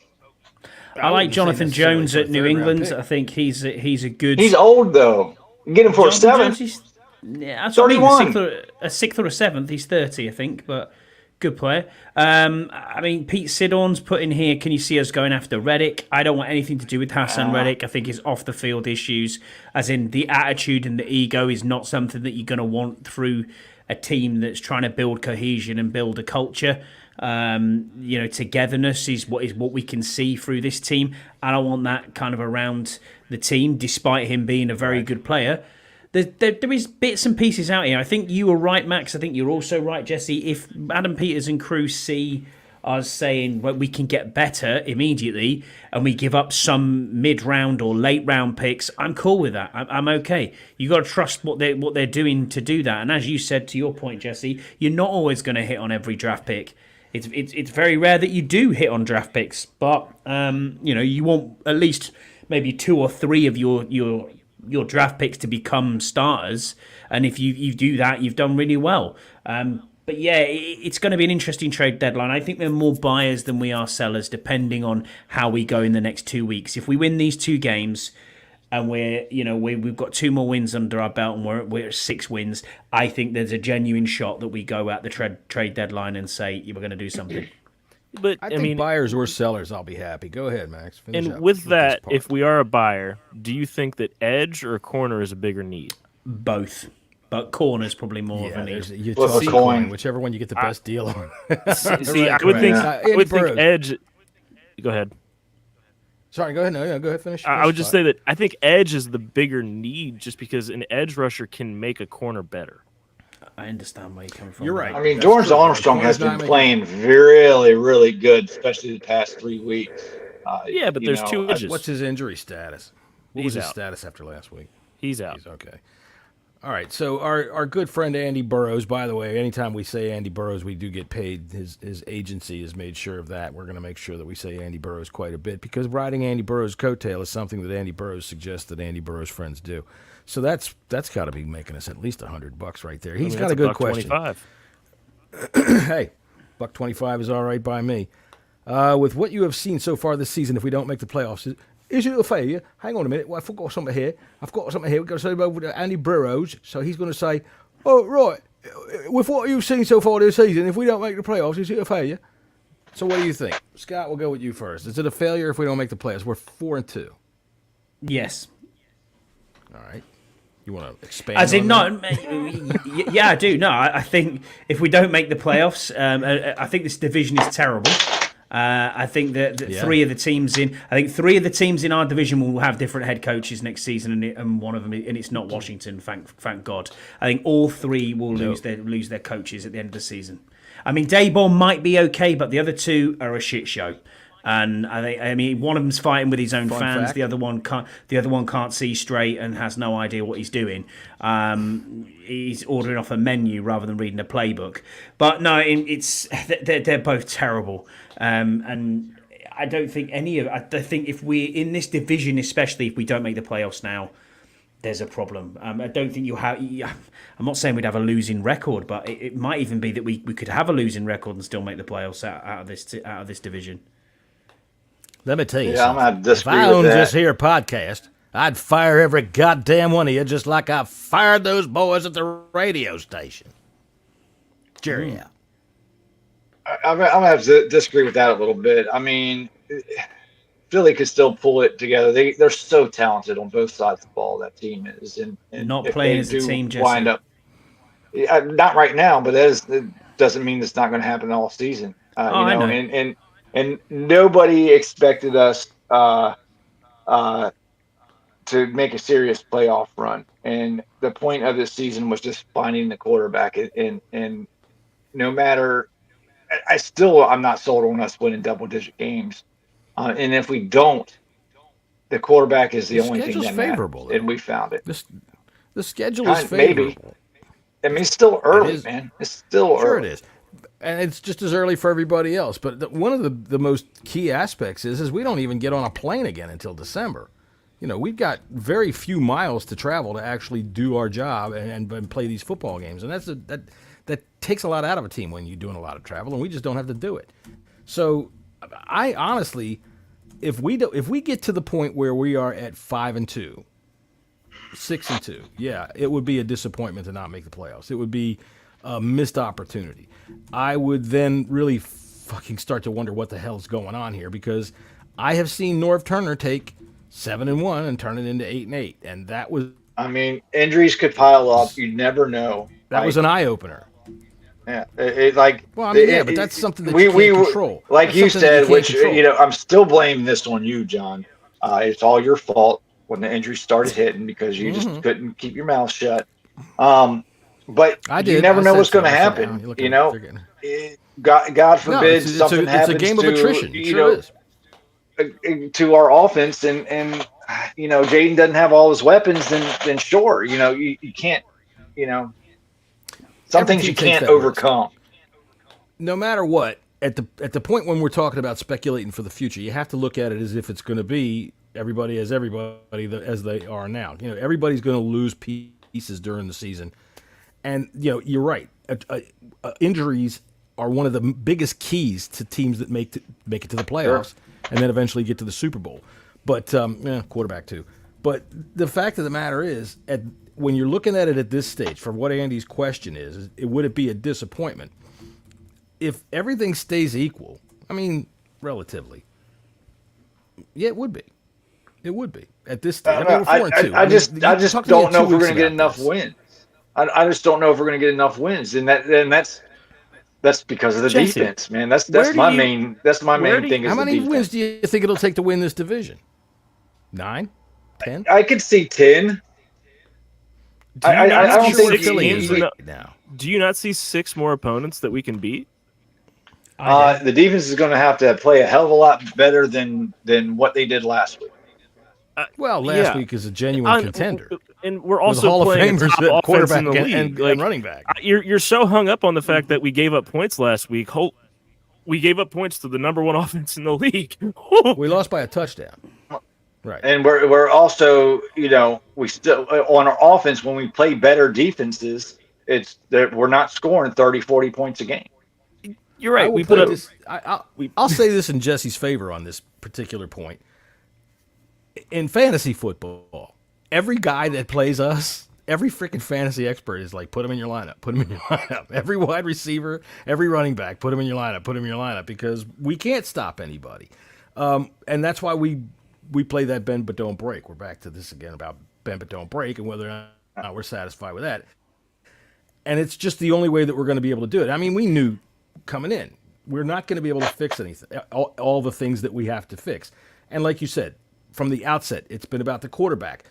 I like Jonathan Jones at New England. I think he's a good. He's old though. You get him for Jonathan a seventh. Yeah, 31. A sixth or a seventh. He's 30, I think, but good player. I mean, Pete Sidorn's put in here. Can you see us going after Reddick? I don't want anything to do with Hassan Reddick. I think his off the field issues, as in the attitude and the ego, is not something that you're going to want through a team that's trying to build cohesion and build a culture. Togetherness is what we can see through this team. I don't want that kind of around the team, despite him being a very good player. There is bits and pieces out here. I think you were right, Max. I think you're also right, Jesse. If Adam Peters and crew see us saying, well, we can get better immediately, and we give up some mid-round or late-round picks, I'm cool with that. I'm okay. You got to trust what they're doing to do that. And as you said, to your point, Jesse, you're not always going to hit on every draft pick. It's very rare that you do hit on draft picks, but you want at least maybe 2 or 3 of your draft picks to become starters, and if you do that, you've done really well. But yeah, it's going to be an interesting trade deadline. I think there are more buyers than we are sellers, depending on how we go in the next 2 weeks. If we win these 2 games, and we've got 2 more wins under our belt, and we're at 6 wins, I think there's a genuine shot that we go at the trade deadline and say we're going to do something. But I think buyers or sellers, I'll be happy. Go ahead, Max. And with that, if we are a buyer, do you think that edge or corner is a bigger need? Both. But corner's probably more of a need. You toss a coin, whichever one you get the best deal on. See, I would think edge. Go ahead. Sorry, go ahead. No, go ahead. Finish. I would just say that I think edge is the bigger need, just because an edge rusher can make a corner better. I understand where you're coming from. You're right. I mean, Dorrance Armstrong has been playing really, really good, especially the past 3 weeks. Yeah, but there's 2 edges. What's his injury status? What was his status after last week? He's out. He's okay. All right, so our good friend Andy Burrows, by the way, anytime we say Andy Burrows, we do get paid. His agency has made sure of that. We're going to make sure that we say Andy Burrows quite a bit, because riding Andy Burrows' coattail is something that Andy Burrows suggests that Andy Burrows' friends do. So that's got to be making us at least $100 right there. He's got a good question. Hey, $1.25 is all right by me. With what you have seen so far this season, if we don't make the playoffs, is it a failure? Hang on a minute. Well, I've got something here. We've got to say about Andy Burrows. So he's going to say, oh, right, with what you've seen so far this season, if we don't make the playoffs, is it a failure? So what do you think? Scott, we'll go with you first. Is it a failure if we don't make the playoffs? We're 4-2. Yes. All right. You want to expand As in, on no, yeah, I do. No, I think if we don't make the playoffs, I think this division is terrible. I think that 3 of the teams in our division will have different head coaches next season, and one of them, and it's not Washington. Thank God. I think all 3 will lose their coaches at the end of the season. I mean, Daboll might be okay, but the other 2 are a shit show. And I mean, one of them's fighting with his own fans. Fact. The other one can't see straight and has no idea what he's doing. He's ordering off a menu rather than reading a playbook. But no, they're both terrible. And I don't think I think if we in this division, especially if we don't make the playoffs now, there's a problem. I don't think you have. I'm not saying we'd have a losing record, but it might even be that we could have a losing record and still make the playoffs out of this division. Let me tell you Yeah, I'm something. gonna have to disagree if I with owned that. this here podcast, I'd fire every goddamn one of you just like I fired those boys at the radio station. Cheerio. I'm gonna have to disagree with that a little bit. I mean, Philly could still pull it together. They're so talented on both sides of the ball. That team is, and Not if playing they as a do team, Jesse. wind up, not right now, but it doesn't mean it's not going to happen all season. I know. And nobody expected us to make a serious playoff run. And the point of this season was just finding the quarterback. And no matter, I'm not sold on us winning double-digit games. And if we don't, the quarterback is the only thing schedule's that favorable, matters, and we found it. The schedule is Maybe. favorable. I mean, it's still early, is. man. It's still Sure early. it is. And it's just as early for everybody else. But one of the most key aspects is we don't even get on a plane again until December. We've got very few miles to travel to actually do our job and play these football games. And that takes a lot out of a team when you're doing a lot of travel, and we just don't have to do it. So I honestly, if we get to the point where we are at 5-2, 6-2, yeah, it would be a disappointment to not make the playoffs. It would be a missed opportunity. I would then really fucking start to wonder what the hell's going on here, because I have seen Norv Turner take 7-1 and turn it into 8-8, and that was. I mean, injuries could pile up. You never know. That was an eye opener. Yeah, but that's something that you can't control. Like That's you something that said, can't which control. I'm still blaming this on you, John. It's all your fault when the injuries started hitting because you just couldn't keep your mouth shut. But you never know what's going to happen. God forbid something happens. It's a game of attrition. It sure is. To our offense, and Jaden doesn't have all his weapons, then sure, you can't, some things you can't overcome. No matter what, at the point when we're talking about speculating for the future, you have to look at it as if it's going to be everybody as they are now. Everybody's going to lose pieces during the season, and you're right. Injuries are one of the biggest keys to teams that make it to the playoffs. Sure. And then eventually get to the Super Bowl. But quarterback too. But the fact of the matter is, when you're looking at it at this stage, for what Andy's question is would it be a disappointment? If everything stays equal, I mean, relatively, yeah, it would be. It would be at this stage. I just don't know if we're going to get enough wins. I just don't know if we're going to get enough wins, and that's because of the defense, man. That's my main thing. How many wins do you think it'll take to win this division? 9? 10? I could see 10. I don't think Philly is right now. Do you not see 6 more opponents that we can beat? The defense is going to have to play a hell of a lot better than what they did last week. Last week is a genuine contender. And we're also playing a top quarterback in the league. And running back. You're so hung up on the fact that we gave up points last week. We gave up points to the number 1 offense in the league. We lost by a touchdown. Right. And we're also, we still on our offense, when we play better defenses, it's that we're not scoring 30, 40 points a game. You're right. I'll say this in Jesse's favor on this particular point. In fantasy football, every guy that plays us, every freaking fantasy expert is like, put him in your lineup, put him in your lineup. Every wide receiver, every running back, put him in your lineup, put him in your lineup, because we can't stop anybody. And that's why we play that bend but don't break. We're back to this again about bend but don't break and whether or not we're satisfied with that. And it's just the only way that we're going to be able to do it. I mean, we knew coming in, we're not going to be able to fix anything, all the things that we have to fix. And like you said, from the outset, it's been about the quarterback.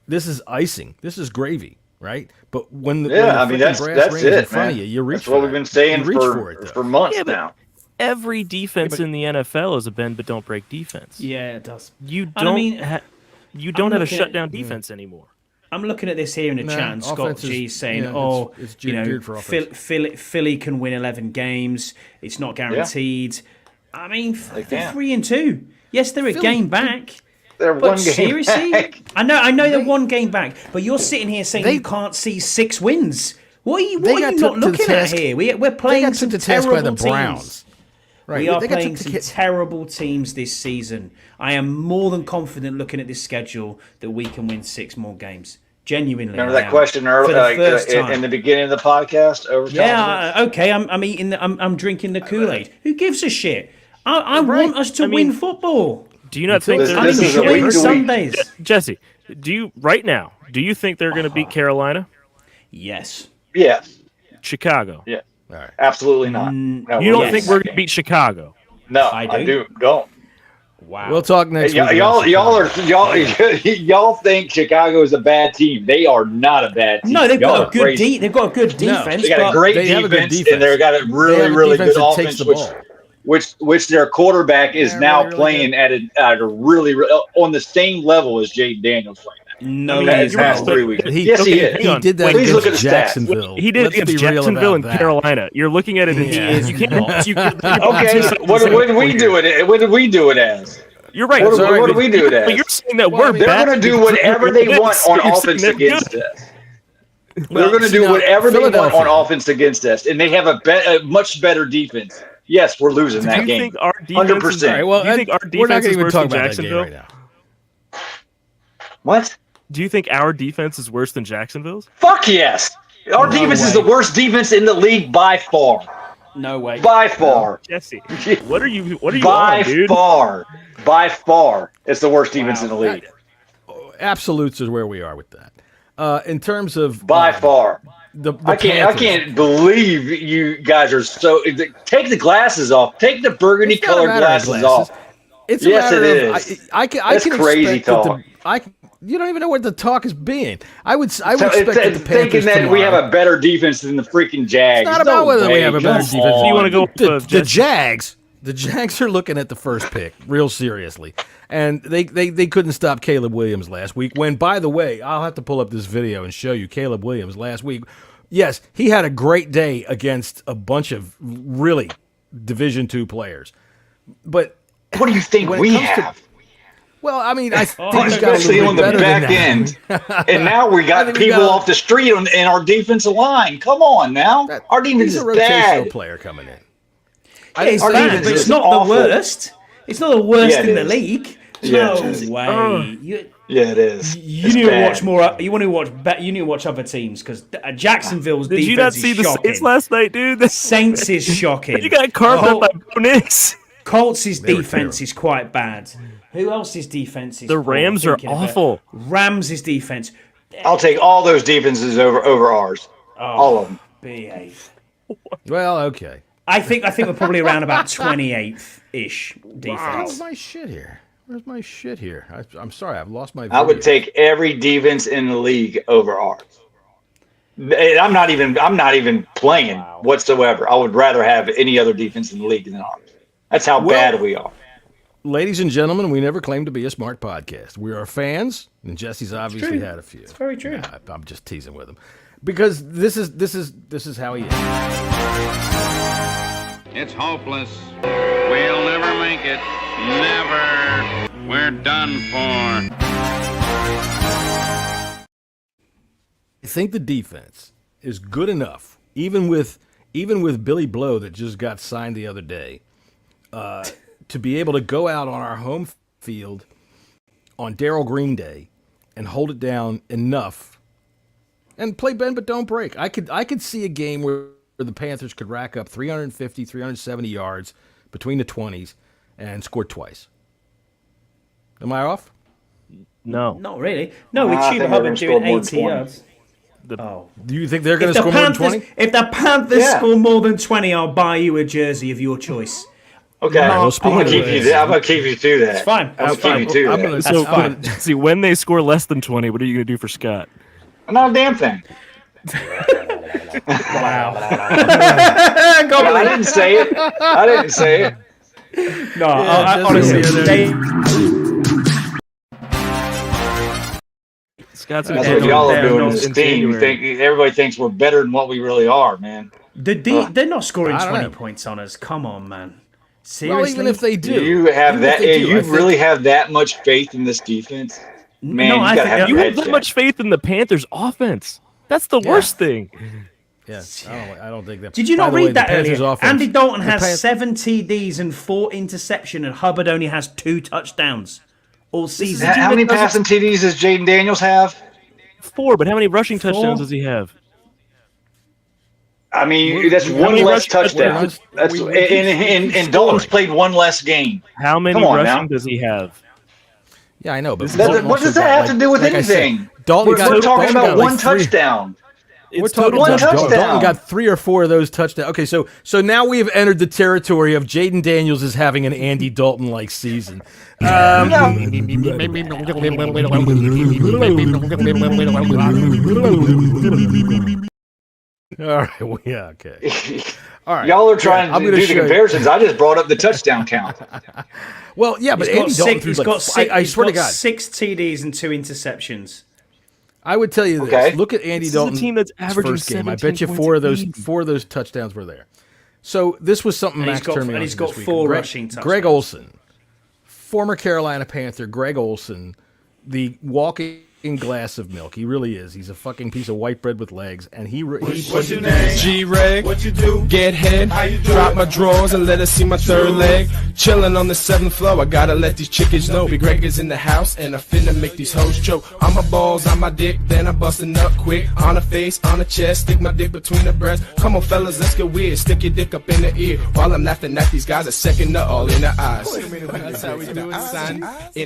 This is icing. This is gravy, right? But when the that's brass ring is in front of you reach for it. That's what we've been saying for months now. Every defense in the NFL is a bend but don't break defense. Yeah, it does. You And don't. I mean, You don't have a looking at- shutdown defense anymore. I'm looking at this here in the chat, and Scott offense is- G saying, yeah, it's you know, geared for offense. Philly can win 11 games. It's not guaranteed. I mean, They they're can. 3-2. Yes, they're a game back. They're But one game seriously, back. I know they're one game back, but you're sitting here saying you can't see 6 wins. What are you not looking at here? We're playing some to task by the terrible teams. Browns. Right. We are They got playing took some terrible teams this season. I am more than confident looking at this schedule that we can win 6 more games. Genuinely. Remember I that am. question For earlier, the first time. in the beginning of the podcast? Yeah, okay. I'm eating. I'm drinking the Kool-Aid. Who gives a shit? I want us to win football. Do you not think This- they're I'm this is a enjoying week to week. Sundays. Jesse? Do you think they're going to beat Carolina, Yes. Yes. Chicago? Yeah. All right. Absolutely not. No, You don't Yes. think we're going to beat Chicago? No, I I do. don't. Wow. We'll talk next week. Y'all think Chicago is a bad team. They are not a bad team. No, they've Y'all got are a good crazy. They've got a good defense. They got but a great They have a good defense, and they've got a They really, have a really defense good that takes offense, the ball. which their quarterback is Yeah, now really, really playing at a really on the same level as Jaden Daniels right now. No, I mean, he That's is you're past not. right. 3 weeks. He- Yes, he okay, is. hang He on. did that Please look against at the stats. Jacksonville. He did Let's against be real Jacksonville about and that. Carolina. You're looking at it. He is You can't. not. Okay, what did we do it? What did we do it as? You're right. What, Sorry, what do we do it But as? you're saying that Well, I we're mean, They're bad. going to do whatever they want on You're saying offense they're against good. us. They're going to do now, whatever they want Philadelphia. on offense against us, and they have a much better defense. Yes, we're losing Do that you game. think our defense? 100%. All right, well, Do you think our we're not defense going is to even worse talk than about that game Jacksonville? right now. What? Do you think our defense is worse than Jacksonville's? Fuck yes. Our defense is the worst defense in the league by far. No way. By far. Jesse, what are you By on, dude? far. By far. It's the worst defense in the league. Absolutes is where we are with that. In terms of By far. the I Panthers. can't believe you guys are so. Take the glasses off. Take the burgundy It's not a colored matter of glasses off. It's a Yes, matter it of is. I can That's crazy expect that talk. you don't even know what the talk is being. I would So expect that the thinking Panthers that we have tomorrow- a better defense than the freaking Jags. It's not about whether we have a better defense. You wanna go the, with, the Jesse? Jags are looking at the first pick real seriously, and they couldn't stop Caleb Williams last week. When, by the way, I'll have to pull up this video and show you Caleb Williams last week. Yes, he had a great day against a bunch of really Division II players, but What do you think when it we comes to- have? well, I mean, I think he's got a Especially little on bit the better than back that. end. And now we I got think we people got- off the street in our defensive line. Come on now. Our defense He's is a rotational bad. player coming in. Yeah, it's Our bad, defense but it's is not awful. the worst. It's not the worst Yeah, it in the is. league. Yeah, No it is. way. Yeah, it is. You It's need to bad. watch more. You want to watch. You need to watch other teams because Jacksonville's Did defense you not see is the shocking. Saints last night, dude? The Saints is shocking. You got carved Oh, up by Bo Nix. Colts' were defense terrible. is quite bad. Who else's defense is? The Rams are thinking of it. awful. Rams' defense. I'll take all those defenses over ours. All of them. Behave. Well, okay. I think we're probably around about 28th ish Where's defense. my shit here? Where's my shit here? I'm sorry, I've lost my I video. would take every defense in the league over ours. And I'm not even playing whatsoever. I would rather have any other defense in the league than ours. That's how bad we are. Ladies and gentlemen, we never claimed to be a smart podcast. We are fans, and Jesse's obviously true. had a few. It's very true. I'm just teasing with him because this is how he is. It's hopeless. We'll never make it. Never. We're done for. I think the defense is good enough, even with Billy Blow that just got signed the other day, to be able to go out on our home field on Darrell Green Day and hold it down enough and play bend but don't break. I could see a game where the Panthers could rack up 350, 370 yards between the 20s and score twice. Am I off? No. Not really. No, with I Chuba think Hubbard they're doing gonna score more 80 than 20. yards. Do you think they're going to score more than 20? If the Panthers Yeah. score more than 20, I'll buy you a jersey of your choice. Okay, Well, I'm speaking gonna of keep you. this- I'm gonna keep you to that. It's fine. I'm That's gonna fine. keep you to I'm that. gonna- That's fine. See, when they score less than 20, what are you going to do for Scott? Not a damn thing. Wow. I didn't say it. I didn't say it. No, I honestly, Scott's That's what y'all are doing in this team. January. Everybody thinks we're better than what we really are, man. they're not scoring I don't 20 know. points on us. Come on, man. Seriously? Well, even if they do, You have even that. if they do, You I think- really have that much faith in this defense, man. No, I you gotta think have You your have head that much checked. faith in the Panthers' offense. That's the worst thing. Yeah, I don't think that. Did you By not the way, read the that Panthers' earlier? offense- Andy Dalton the has Pan- 7 TDs and 4 interception, and Hubbard only has 2 touchdowns all season. How many passing TDs does Jaden Daniels have? 4, but how many rushing touchdowns does he have? I mean, that's one many less rushing touchdown. touchdowns? That's we and Dalton's played one less game. How many Come on rushing now. does he have? Yeah, I know, but What Dalton does also that got, have to do with like I said, anything? Dalton We're talking Dalton about got one like 3 touchdown. We're It's talking one about touchdown. Dalton got 3 or 4 of those touchdowns. Okay, so now we have entered the territory of Jaden Daniels is having an Andy Dalton like season. All right, well, yeah, okay. All right, Y'all are trying I'm to gonna do the show you. comparisons. I just brought up the touchdown count. Well, yeah, but Andy Dalton threw like, I swear to God, 6 TDs and 2 interceptions. I would tell you this. Okay. Look at Andy This is a Dalton's team that's averaging first game. I 17 bet you points 4 a of those game. 4 of those touchdowns were there. So this was something And he's Max got- turned me and on he's to got this week. 4 Greg, rushing touchdowns. Greg Olson, former Carolina Panther, Greg Olson, the walking glass of milk. He really is. He's a fucking piece of white bread with legs, and he What's your name? G-Reg. What you do? Get head. Drop my drawers and let us see my third leg. Chilling on the 7th floor. I gotta let these chickens know. Big Greg is in the house and I finna make these hoes choke. On my balls, on my dick, then I bust a nut quick. On the face, on the chest, stick my dick between the breasts. Come on, fellas, let's get weird. Stick your dick up in the ear while I'm laughing at these guys. A second nut all in the eyes. That's how we do it, son.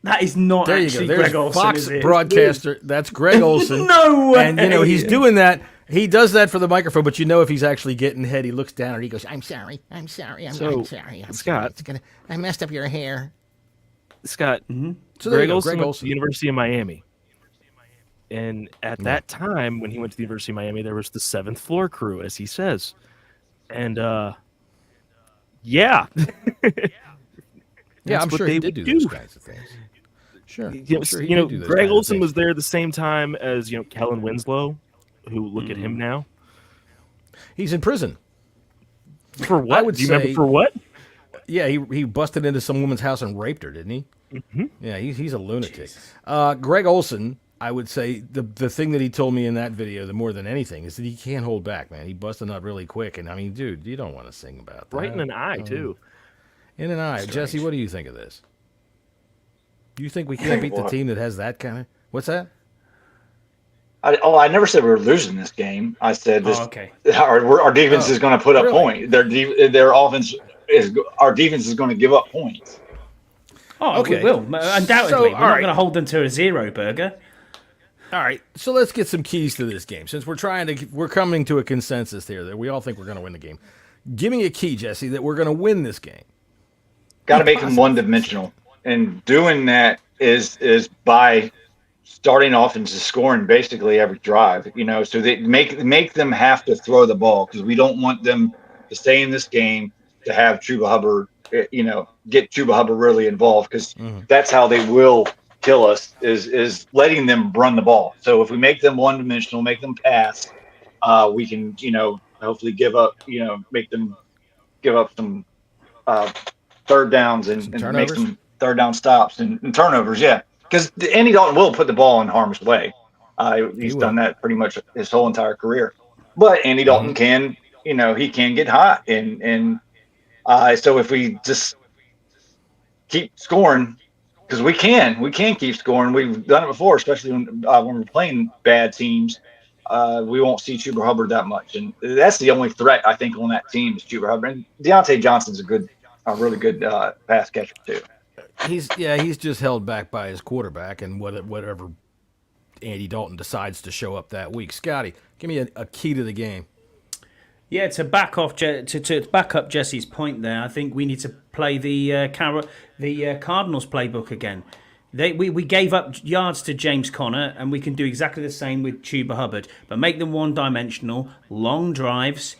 That is not There you actually go. There's Greg Olson, Fox is it? broadcaster. That's Greg Olson. No way. And he's doing that. He does that for the microphone, but if he's actually getting head, he looks down and he goes, I'm sorry. I'm sorry. I'm So, sorry. I'm Scott. sorry. I messed up your hair. Scott, So there you Greg go, Olson Greg went to Olson. the University of Miami. And at that time, when he went to the University of Miami, there was the 7th floor crew, as he says. And, yeah. Yeah, I'm what sure they he did do would those do. kinds of things. Sure. You know, I'm sure he did do those Greg kinds of Olson things. was there the same time as, Kellen Winslow, who look at him now. He's in prison. For what? would Do you remember say- for what? Yeah, he busted into some woman's house and raped her, didn't he? Mm-hmm. Yeah, he's a lunatic. Greg Olson, I would say the thing that he told me in that video, the more than anything, is that he can't hold back, man. He busted up really quick, and I mean, dude, you don't want to sing about that. Right in an eye, too. In an eye. Jesse, what do you think of this? Do you think we can't beat the team that has that kind of? What's that? I never said we were losing this game. I said this. Oh, okay. Our defense is going to put up really? points. Their offense is. Our defense is going to give up points. Oh, Okay. we will. Undoubtedly. So, We're all not right. going to hold them to a 0 burger. All right, so let's get some keys to this game. Since we're coming to a consensus here that we all think we're going to win the game. Give me a key, Jesse, that we're going to win this game. Got to make them one-dimensional, and doing that is by starting offense is scoring basically every drive. So they make them have to throw the ball because we don't want them to stay in this game to have Chuba Hubbard. Get Chuba Hubbard really involved because that's how they will kill us is letting them run the ball. So if we make them one-dimensional, make them pass, we can hopefully make them give up some third downs and make turnovers? some third down stops and turnovers. Yeah, because Andy Dalton will put the ball in harm's way. He's done that pretty much his whole entire career. But Andy Dalton can, he can get hot and so if we just keep scoring. Because we can keep scoring. We've done it before, especially when we're playing bad teams. We won't see Chuba Hubbard that much, and that's the only threat I think on that team is Chuba Hubbard. And Deontay Johnson's a really good pass catcher too. He's just held back by his quarterback and whatever Andy Dalton decides to show up that week. Scotty, give me a key to the game. Yeah, to back up Jesse's point there, I think we need to play the Cardinals playbook again. We gave up yards to James Conner, and we can do exactly the same with Chuba Hubbard, but make them one-dimensional, long drives,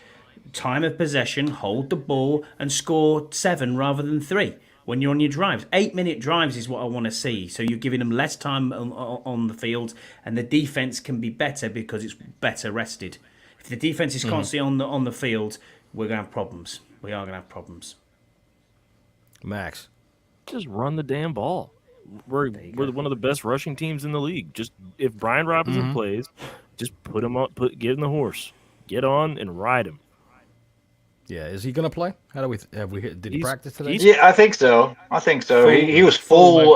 time of possession, hold the ball, and score 7 rather than 3 when you're on your drives. 8-minute drives is what I want to see. So you're giving them less time on the field, and the defense can be better because it's better rested. If the defense is constantly on the field, we're going to have problems. We are going to have problems. Max. Just run the damn ball. We're one of the best rushing teams in the league. Just if Brian Robinson plays, just put him on, get in the horse, get on and ride him. Yeah, is he going to play? How do we did he practice today? Yeah, I think so. He was full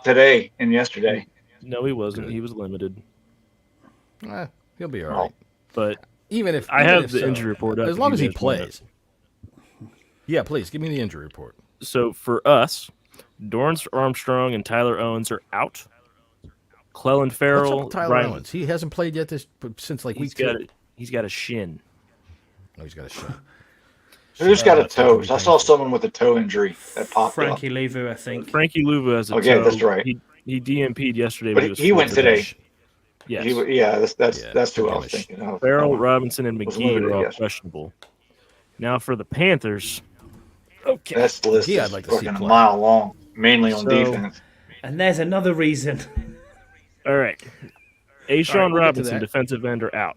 today and yesterday. No, he wasn't. He was limited. He'll be all right. But even if I have the injury report up, as long as he plays. Yeah, please give me the injury report. So for us, Dorrance Armstrong and Tyler Owens are out. Clellan Farrell, What's up with Tyler Owens? He hasn't played yet since week 2. He's got a shin. Oh, he's got a shin. Who's got a toe? I saw someone with a toe injury that popped Frankie up. Luvu, I think. Frankie Luvu has a toe. Okay, that's right. He DNP'd yesterday, but he went today. Yes. That's who I was thinking of. Farrell, Robinson, and McGee are all questionable. Now for the Panthers. Okay. That's the list. I'd like to see a mile long, mainly on defense. And there's another reason. All right. Ashawn Robinson, defensive end, are out.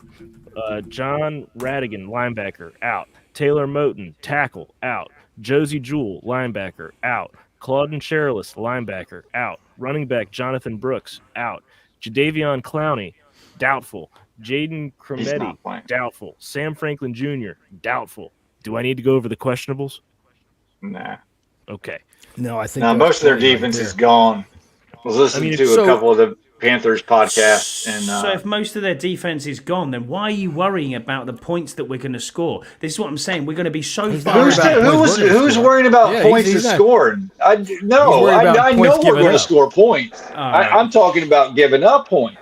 John Radigan, linebacker, out. Taylor Moton, tackle, out. Josie Jewell, linebacker, out. Claudin Cherilus, linebacker, out. Running back Jonathan Brooks, out. Jadavion Clowney, doubtful. Jaden Crometti, doubtful. Sam Franklin Jr., doubtful. Do I need to go over the questionables? Nah. Okay. No, I think most of their defense is gone. I was listening to a couple of the Panthers podcasts, and so if most of their defense is gone, then why are you worrying about the points that we're going to score? This is what I'm saying. We're going to be so far. Who's worrying about points to score? I know we're going to score points. I'm talking about giving up points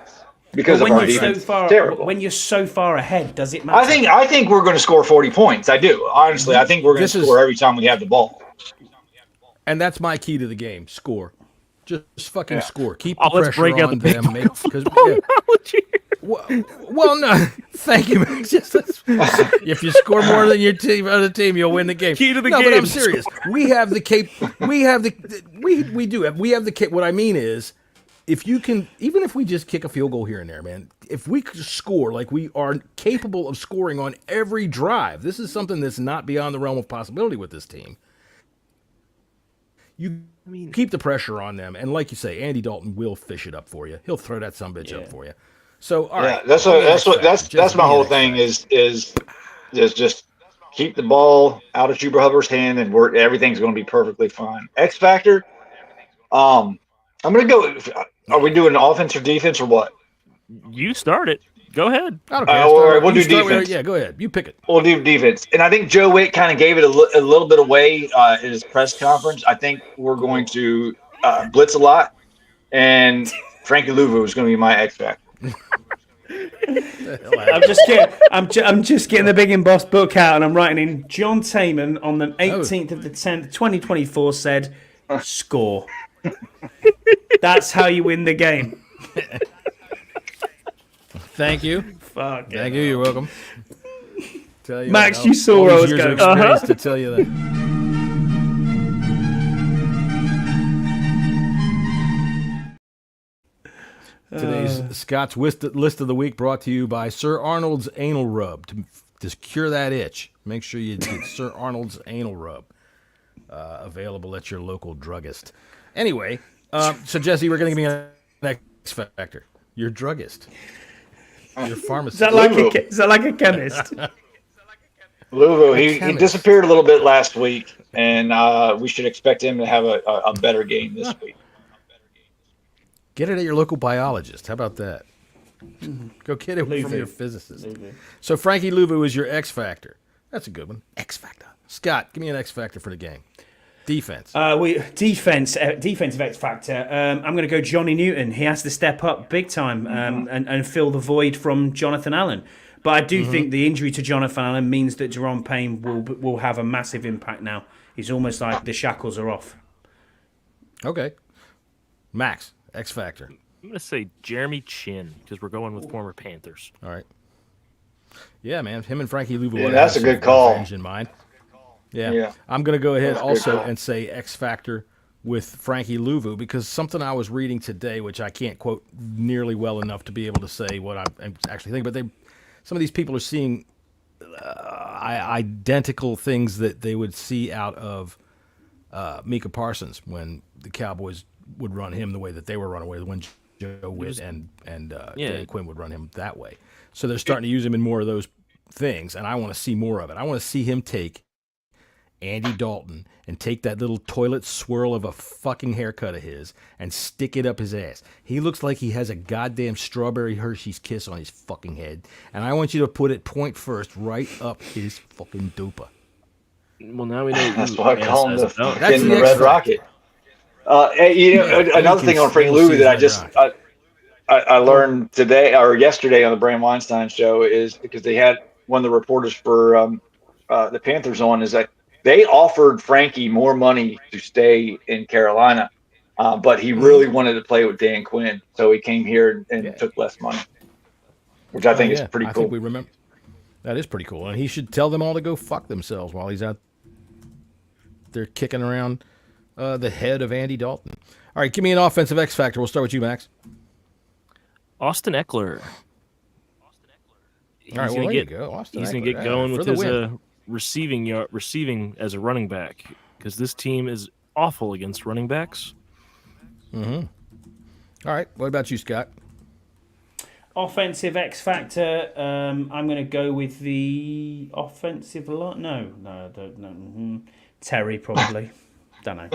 because of our defense. Terrible. When you're so far ahead, does it matter? I think we're going to score 40 points. I do. Honestly, I think we're going to score every time we have the ball. And that's my key to the game: score. Just fucking score. Keep the pressure let's break on out the big them. Well, no. Thank you, man. If you score more than your other team, you'll win the game. Key to the game. But I'm serious. We have the we do have the what I mean is, if you can, even if we just kick a field goal here and there, man, if we score like we are capable of scoring on every drive, this is something that's not beyond the realm of possibility with this team. You keep the pressure on them, and like you say, Andy Dalton will fish it up for you. He'll throw that sumbitch up for you. So, all right, that's my whole thing is just keep the ball out of Chuba Hubbard's hand, and everything's going to be perfectly fine. X factor. I'm going to go. Are we doing offense or defense or what? You start it. Go ahead. I don't care. We'll do defense. Yeah, go ahead. You pick it. We'll do defense. And I think Joe Witt kind of gave it a little bit away in his press conference. I think we're going to blitz a lot, and Frankie Luvu is going to be my X factor. I'm just getting the Big and Boss book out, and I'm writing in John Taman on the 18th of the 10th, 2024 said, score. That's how you win the game. Thank you. Fuck. Thank you. You're welcome. Max, you saw where I was going. To tell you that. Today's Scott's list of the week brought to you by Sir Arnold's Anal Rub. To cure that itch, make sure you get Sir Arnold's Anal Rub. Available at your local druggist. Anyway, so Jesse, we're going to give me an X factor. Your druggist. Your pharmacist. Is that like a chemist? Luvu, he disappeared a little bit last week, and we should expect him to have a better game this week. Get it at your local biologist. How about that? Go get it from your physicist. So Frankie Luvu is your X factor. That's a good one. X factor. Scott, give me an X factor for the game. Defense. Defensive X factor. I'm going to go Johnny Newton. He has to step up big time and fill the void from Jonathan Allen. But I do think the injury to Jonathan Allen means that Jerome Payne will have a massive impact now. He's almost like the shackles are off. Okay. Max, X Factor. I'm gonna say Jeremy Chin because we're going with former Panthers. All right. Yeah, man. Him and Frankie Louvu. Yeah, that's a good call. In mind. Yeah. I'm gonna go ahead also and say X Factor with Frankie Louvu because something I was reading today, which I can't quote nearly well enough to be able to say what I'm actually thinking, but some of these people are seeing identical things that they would see out of Micah Parsons when the Cowboys would run him the way that they were running away, when Joe Witt and Dan Quinn would run him that way. So they're starting to use him in more of those things, and I want to see more of it. I want to see him take Andy Dalton and take that little toilet swirl of a fucking haircut of his and stick it up his ass. He looks like he has a goddamn strawberry Hershey's kiss on his fucking head, and I want you to put it point first right up his fucking duper. Well, now we know. That's why I call him the fucking Red Rocket. Another thing on Frank Louis that I learned today or yesterday on the Bram Weinstein show is because they had one of the reporters for the Panthers on is that they offered Frankie more money to stay in Carolina, but he really wanted to play with Dan Quinn, so he came here and took less money, which I think is pretty cool. I think we remember. That is pretty cool, and he should tell them all to go fuck themselves while he's out there kicking around the head of Andy Dalton. All right, give me an offensive X factor. We'll start with you, Max. Austin Eckler. All right, well, there you go. Austin He's going Eckler. to get going with his win. receiving as a running back because this team is awful against running backs. Mm-hmm. All right, what about you, Scott? Offensive X factor. I'm going to go with the offensive line. No, I don't know. Terry probably. Don't know.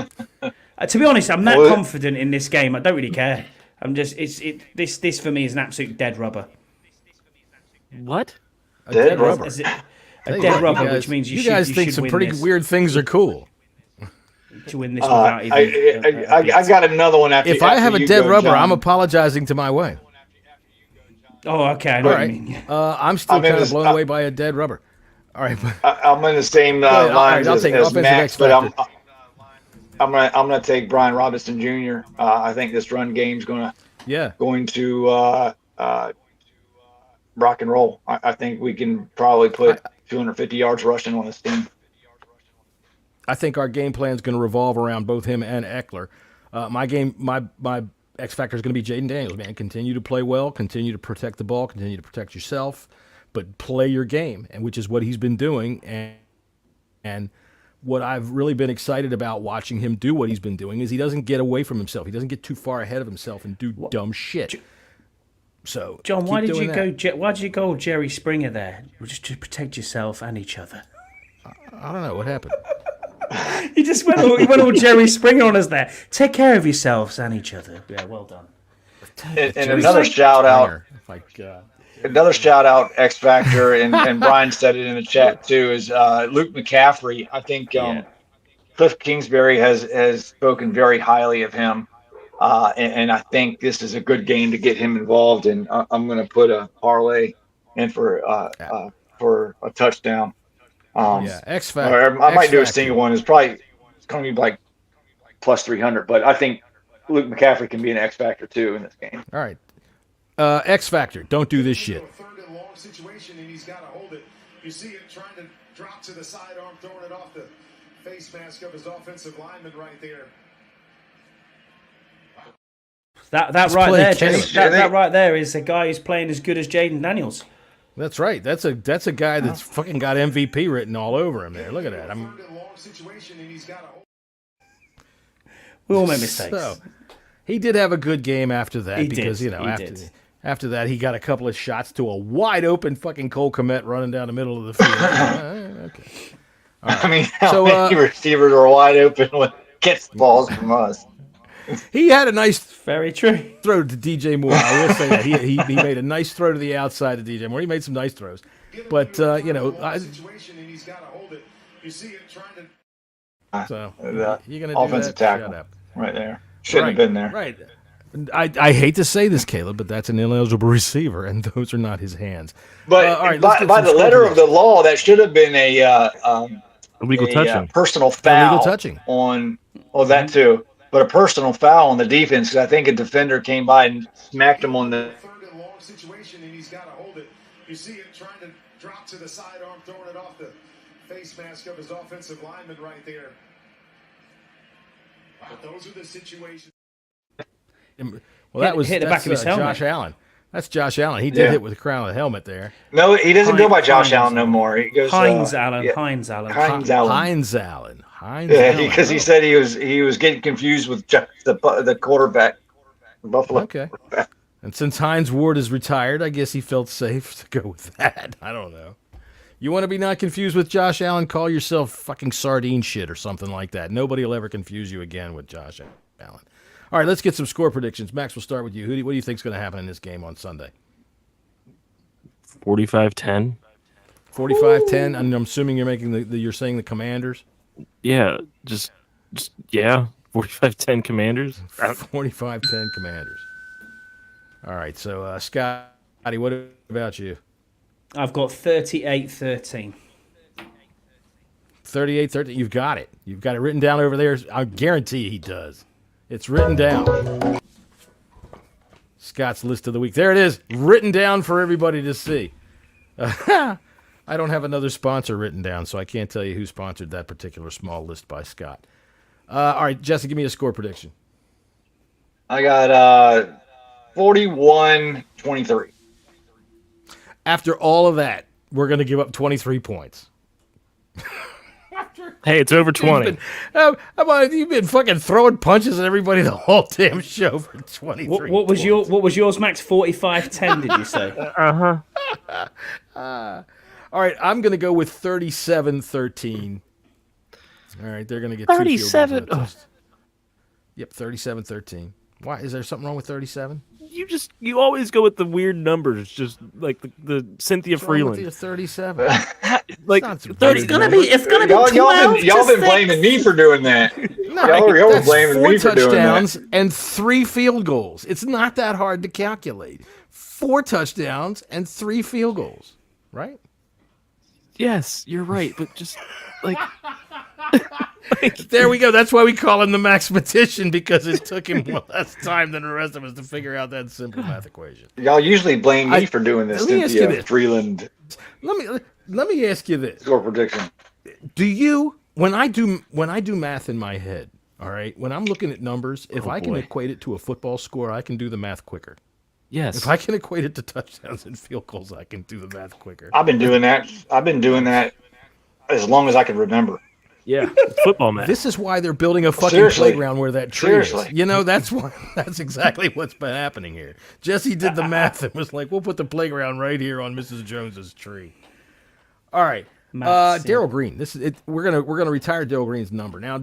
To be honest, I'm that confident in this game. I don't really care. I'm just this for me is an absolute dead rubber. What? A dead rubber. A dead rubber, which means you guys think some pretty weird things are cool. To win this without even. I got another one after. If I have a dead rubber, I'm apologizing to my wife. Oh, okay. I know what you mean. I'm still kind of blown away by a dead rubber. All right. I'm in the same lines as Max, but I'm gonna take Brian Robinson Jr. I think this run game's going to rock and roll. I think we can probably put 250 yards rushing on this team. I think our game plan is going to revolve around both him and Eckler. My X factor is going to be Jaden Daniels, man. Continue to play well, continue to protect the ball, continue to protect yourself, but play your game, and which is what he's been doing. And what I've really been excited about watching him do what he's been doing is he doesn't get away from himself. He doesn't get too far ahead of himself and do dumb shit. So, John, why did you go Jerry Springer there? Just to protect yourself and each other. I don't know what happened. He just went all Jerry Springer on us there. Take care of yourselves and each other. Yeah, well done. And another shout out. My God. Another shout out, X Factor, and Brian said it in the chat too, is Luke McCaffrey. I think Cliff Kingsbury has spoken very highly of him, and I think this is a good game to get him involved in. I'm going to put a parlay in for a touchdown. X Factor. Or I might do a single one. It's going to be like plus 300, but I think Luke McCaffrey can be an X Factor too in this game. All right. X Factor, don't do this shit. Third and long situation, and he's got to hold it. You see him trying to drop to the sidearm, throwing it off the face mask of his offensive lineman right there. That right there is a guy who's playing as good as Jaden Daniels. That's right. That's a guy that's fucking got MVP written all over him there. Look at that. We all make mistakes. So, he did have a good game after that because after that he got a couple of shots to a wide open fucking Cole Kmet running down the middle of the field. Okay. Right. I mean, how many receivers are wide open when gets balls from us? He had a nice, very true throw to DJ Moore. I will say that he made a nice throw to the outside of DJ Moore. He made some nice throws, but situation and he's got to hold it. You see him trying to. So you're gonna offensive do that? tackle Shut up. right there. Shouldn't have been there. Right. I hate to say this, Caleb, but that's an ineligible receiver, and those are not his hands. But all right, by the letter of the law, that should have been a illegal touching, personal foul. Illegal touching on that too. but a personal foul on the defense. 'Cause I think a defender came by and smacked him on the. Third and long situation, and he's got to hold it. You see him trying to drop to the sidearm, throwing it off the face mask of his offensive lineman right there. But those are the situations. Well, that was hit the back of his helmet. Josh Allen. That's Josh Allen. He did hit with the crown of the helmet there. No, he doesn't go by Josh Allen no more. He goes Heinz Allen. Heinz Allen. Heinz Allen. Yeah, because he said he was getting confused with the quarterback, Buffalo. Okay. And since Heinz Ward is retired, I guess he felt safe to go with that. I don't know. You want to be not confused with Josh Allen? Call yourself fucking sardine shit or something like that. Nobody will ever confuse you again with Josh Allen. All right, let's get some score predictions. Max, we'll start with you. What do you think is going to happen in this game on Sunday? 45-10. 45-10. And I'm assuming you're making you're saying the Commanders. Yeah, just 45-10 Commanders. 45-10 Commanders. All right, so Scotty, what about you? I've got 38-13. 38-13. You've got it. You've got it written down over there. I guarantee he does. It's written down. Scott's list of the week. There it is, written down for everybody to see. I don't have another sponsor written down, so I can't tell you who sponsored that particular small list by Scott. All right, Jesse, give me a score prediction. I got 41-23. After all of that, we're going to give up 23 points. Hey, it's over 20. You've been fucking throwing punches at everybody the whole damn show for 23 What was yours, Max? 45-10, did you say? All right, I'm going to go with 37-13. All right, they're going to get 37. 2 field goals. Yep, 37-13. Why? Is there something wrong with 37? You always go with the weird numbers, just like the Cynthia Freeland. 37. Like It's gonna be y'all been blaming me for doing that. Y'all were blaming me for doing that. 4 touchdowns and 3 field goals. It's not that hard to calculate. 4 touchdowns and 3 field goals, right? Yes, you're right, but just like there we go. That's why we call him the mathematician, because it took him less time than the rest of us to figure out that simple math equation. Y'all usually blame me for doing this. Let me ask you this. Freeland. Let me ask you this. Score prediction. Do you, when I do math in my head, all right, when I'm looking at numbers, if I can equate it to a football score, I can do the math quicker. Yes. If I can equate it to touchdowns and field goals, I can do the math quicker. I've been doing that as long as I can remember. Yeah, football math. This is why they're building a fucking playground where that tree is. You know, that's exactly what's been happening here. Jesse did the math and was like, we'll put the playground right here on Mrs. Jones's tree. All right. Darrell Green. This is it. We're gonna retire Darrell Green's number. Now,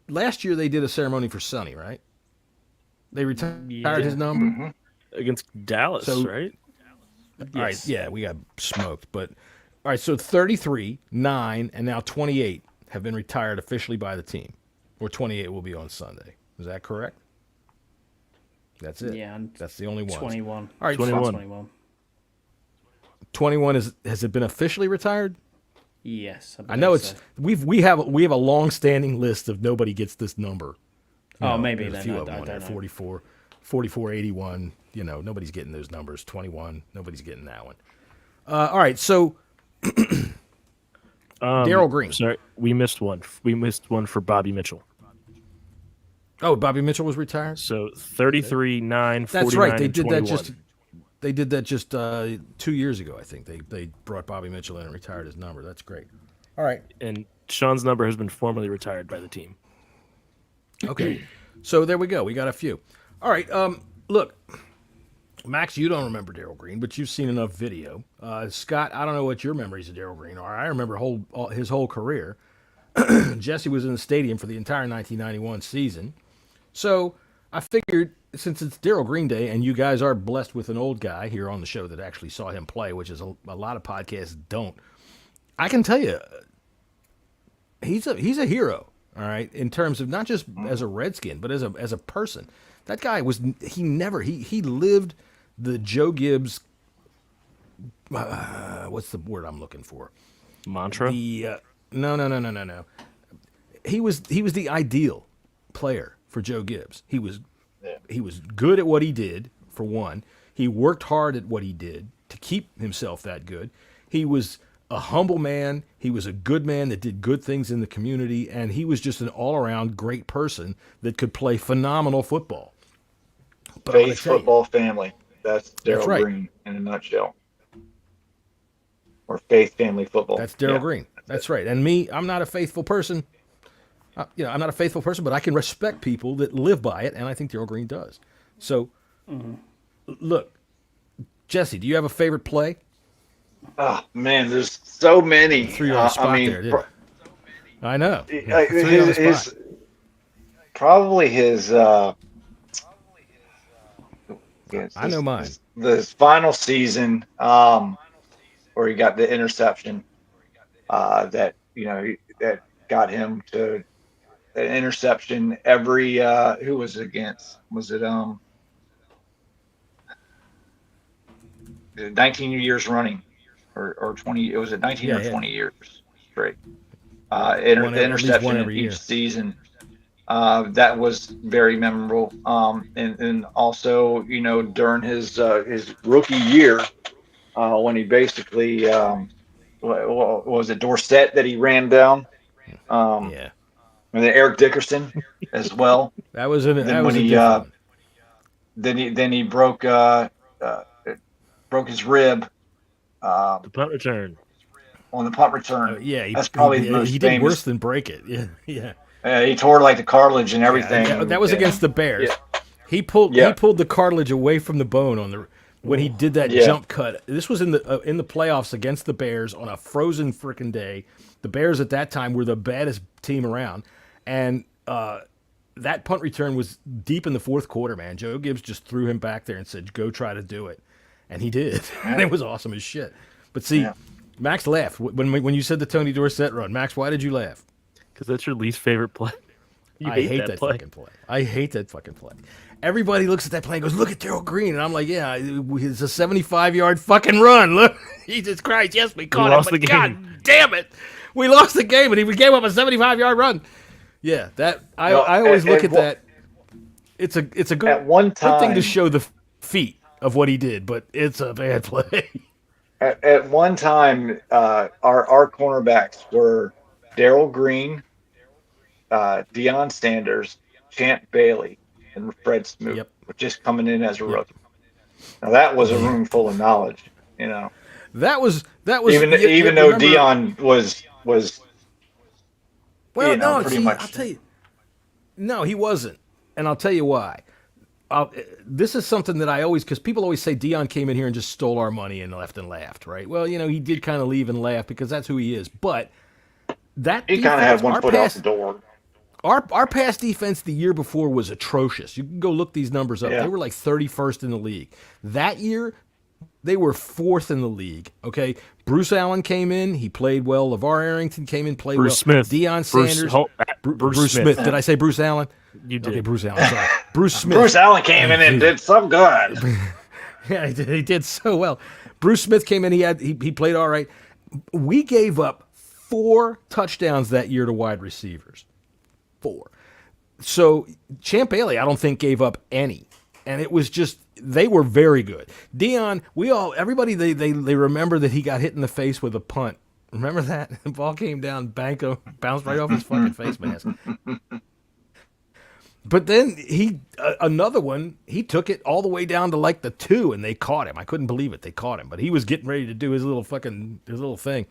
last year they did a ceremony for Sonny, right? They retired his number against Dallas, right? All right, yeah, we got smoked. But all right, so 33, 9, and now 28 have been retired officially by the team, or 28 will be on Sunday. Is that correct? That's it. Yeah, that's the only one. 21. All right, 21. 21 has it been officially retired? Yes, I know it's we have a long-standing list of nobody gets this number. Maybe there's then. a few I of them on there. 44, 81. You know, nobody's getting those numbers. 21, nobody's getting that one. All right, so Darrell Green. Sorry, we missed one. We missed one for Bobby Mitchell. Oh, Bobby Mitchell was retired? So 33, 9, 49, that's right. They and did 21. that just 2 years ago, I think. They brought Bobby Mitchell in and retired his number. That's great. All right. And Sean's number has been formally retired by the team. Okay. So there we go. We got a few. All right. Look, Max, you don't remember Darrell Green, but you've seen enough video. Scott, I don't know what your memories of Darrell Green are. I remember his whole career. Jesse was in the stadium for the entire 1991 season. So I figured, since it's Darrell Green Day, and you guys are blessed with an old guy here on the show that actually saw him play, which is a lot of podcasts don't, I can tell you, he's a hero. All right, in terms of not just as a Redskin, but as a person. That guy he lived the Joe Gibbs. What's the word I'm looking for? Mantra. No. He was the ideal player for Joe Gibbs. He was good at what he did, for one. He worked hard at what he did to keep himself that good. He was a humble man. He was a good man that did good things in the community, and he was just an all-around great person that could play phenomenal football. But Faith football family. That's Darrell right. Green in a nutshell. Or Faith family football. That's Darrell Green. That's right. And me, I'm not a faithful person. I'm not a faithful person, but I can respect people that live by it, and I think Darrell Green does. So, look, Jesse, do you have a favorite play? Oh man, there's so many. Threw you on the spot I mean, there, didn't I know. Probably his. I know mine. The final season, where he got the interception, that got him to an interception every. Who was it against? Was it 19 years running, or 20? It was 19 or 20 years straight. The interception each season. That was very memorable. And also, during his rookie year, when he basically, what was it, Dorsett that he ran down? And then Eric Dickerson as well. That was an. Then he broke his rib. The punt return. On the punt return. That's probably the most he did famous. worse than break it. Yeah. He tore like the cartilage and everything. That was against the Bears. Yeah. He pulled the cartilage away from the bone when he did that jump cut. This was in the playoffs against the Bears on a frozen frickin' day. The Bears at that time were the baddest team around, and that punt return was deep in the fourth quarter. Man, Joe Gibbs just threw him back there and said, "Go try to do it," and he did. And it was awesome as shit. But see, Max laughed when you said the Tony Dorsett run. Max, why did you laugh? Because that's your least favorite play. I hate that fucking play. I hate that fucking play. Everybody looks at that play and goes, "Look at Darrell Green," and I'm like, "Yeah, it's a 75-yard fucking run. Look, Jesus Christ, yes, we caught him, but God damn it, we lost the game, and he gave up a 75-yard run." Yeah, that I always look at that. It's a good at one time, good thing to show the feat of what he did, but it's a bad play. At one time, our cornerbacks were Darrell Green, Deion Sanders, Champ Bailey, and Fred Smoot, just coming in as a rookie. Now that was a room full of knowledge, That was even though Deion was well, no, pretty much. I'll tell you, no, he wasn't, and I'll tell you why. This is something that I always, because people always say Deion came in here and just stole our money and left and laughed, right? Well, he did kind of leave and laugh because that's who he is, but that he kind of had one foot out the door. Our pass defense the year before was atrocious. You can go look these numbers up. They were like 31st in the league. That year, they were 4th in the league. Okay, Bruce Allen came in. He played well. LeVar Arrington came in, played Bruce well. Smith. Deion Sanders. Bruce Smith. Did I say Bruce Allen? You did. Okay, Bruce Allen. Sorry. Bruce Smith. Bruce Allen came in and did so good. Yeah, he did so well. Bruce Smith came in. He played all right. We gave up 4 touchdowns that year to wide receivers. 4. So Champ Bailey, I don't think gave up any, and it was just they were very good. Deion, everybody they remember that he got hit in the face with a punt. Remember that the ball came down, bounced right off his fucking face mask. But then another one, he took it all the way down to like the 2, and they caught him. I couldn't believe it. They caught him, but he was getting ready to do his little thing.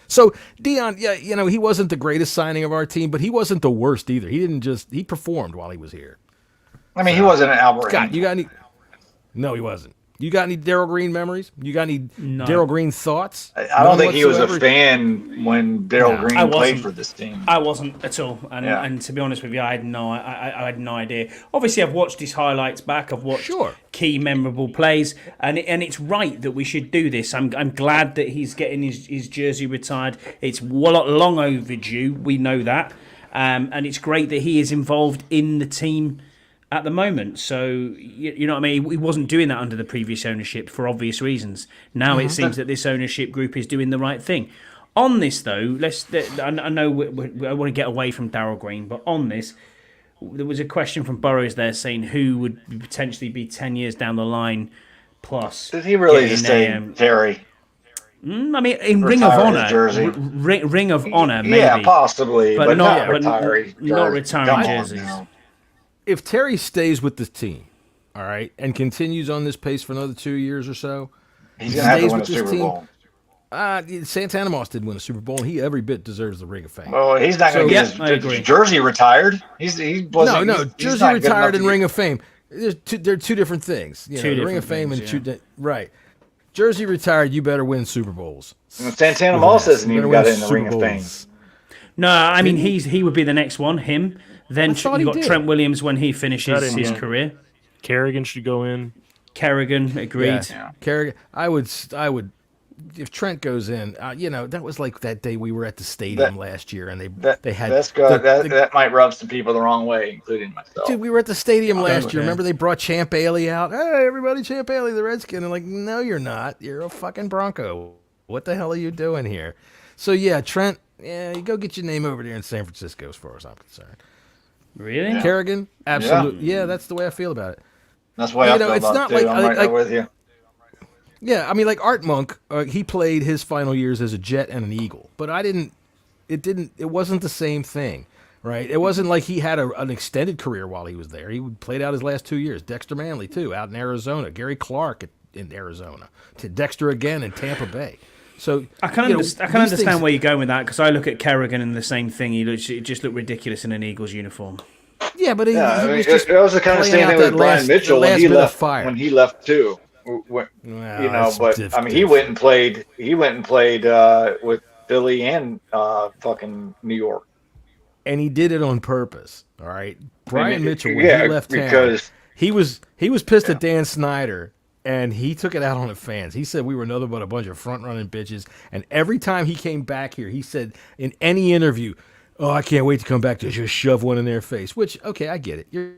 So Deion, he wasn't the greatest signing of our team, but he wasn't the worst either. He performed while he was here. I mean, he wasn't an Albert. Scott, you got any? No, he wasn't. You got any Darrell Green memories? You got any Darrell Green thoughts? I don't think he was a fan when Darrell Green played for this team. I wasn't at all, and to be honest with you, I had no idea. Obviously, I've watched his highlights back. I've watched key memorable plays, and it's right that we should do this. I'm glad that he's getting his jersey retired. It's long overdue. We know that, and it's great that he is involved in the team at the moment. So, you know what I mean? He wasn't doing that under the previous ownership for obvious reasons. Now it seems that this ownership group is doing the right thing. On this, though, I know I want to get away from Darrell Green, but on this, there was a question from Burrows there saying who would potentially be 10 years down the line plus. Did he really just say Terry? I mean, in Retire Ring of Honor, maybe. Yeah, possibly, but not retiring jerseys. If Terry stays with the team, all right, and continues on this pace for another 2 years or so, he's going to have to win a Super Bowl. Santana Moss did win a Super Bowl, and he every bit deserves the Ring of Fame. Oh, he's not going to get his jersey retired. Jersey retired and Ring of Fame. They're two different things. Ring of Fame and right. Jersey retired, you better win Super Bowls. Santana Moss hasn't even got in the Ring of Fame. No, I mean he would be the next one. Him. Then you got Trent Williams when he finishes his career. Kerrigan should go in. Kerrigan, agreed. Yeah. Kerrigan, I would. If Trent goes in, that was like that day we were at the stadium last year, and they had that might rub some people the wrong way, including myself. Dude, we were at the stadium last year. Remember they brought Champ Bailey out? Hey, everybody, Champ Bailey, the Redskin. And like, no, you're not. You're a fucking Bronco. What the hell are you doing here? So yeah, Trent, you go get your name over there in San Francisco, as far as I'm concerned. Really? Yeah. Kerrigan, absolutely. Yeah, that's the way I feel about it. That's the way I feel about it. I'm right there with you. Yeah, I mean, like Art Monk, he played his final years as a Jet and an Eagle, but it wasn't the same thing, right? It wasn't like he had an extended career while he was there. He played out his last 2 years. Dexter Manley, too, out in Arizona. Gary Clark in Arizona. Dexter again in Tampa Bay. So I can understand where you're going with that, because I look at Kerrigan and the same thing. He just looked ridiculous in an Eagles uniform. Yeah, but it was the kind of same thing with Brian Mitchell when he left too. But I mean, he went and played with Philly and fucking New York, and he did it on purpose. All right, Brian Mitchell when he left town, he was pissed at Dan Snyder, and he took it out on the fans. He said we were nothing but a bunch of front running bitches, and every time he came back here, he said in any interview, "Oh, I can't wait to come back to just shove one in their face." Which, okay, I get it. You're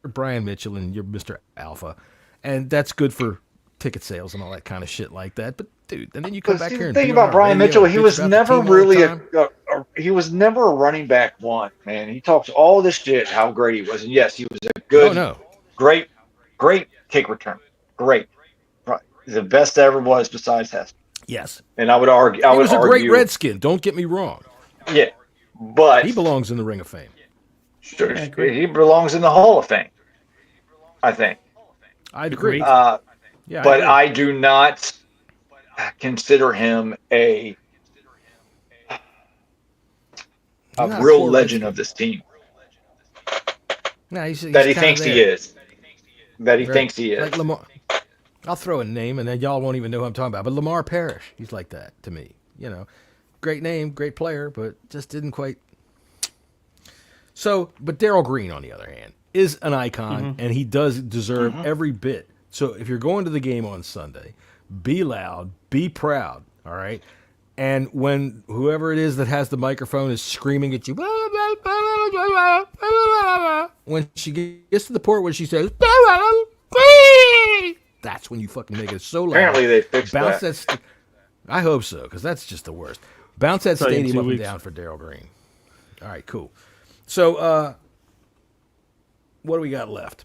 Brian Mitchell and you're Mr. Alpha, and that's good for ticket sales and all that kind of shit like that. But dude, and then you come back here and think about Brian Mitchell. He was never really he was never a running back one, man. He talks all this shit how great he was, and yes, he was a good, great kick return, great, right, the best there ever was besides Hester. Yes, and I would argue he was a great Redskin. Don't get me wrong. Yeah, but he belongs in the Ring of Fame. Sure, he belongs in the Hall of Fame. I think. I'd agree. But I do not consider him a real legend of this team. No, he's that he thinks he is. That he thinks he is. Like Lamar. I'll throw a name, and then y'all won't even know who I'm talking about. But Lamar Parrish, he's like that to me. Great name, great player, but just didn't quite. So, but Darrell Green, on the other hand, is an icon, and he does deserve every bit. So if you're going to the game on Sunday, be loud, be proud, all right? And when whoever it is that has the microphone is screaming at you, when she gets to the point where she says, that's when you fucking make it so loud. Apparently they fixed that. I hope so, because that's just the worst. Bounce that stadium up and down for Darrell Green. All right, cool. So, what do we got left?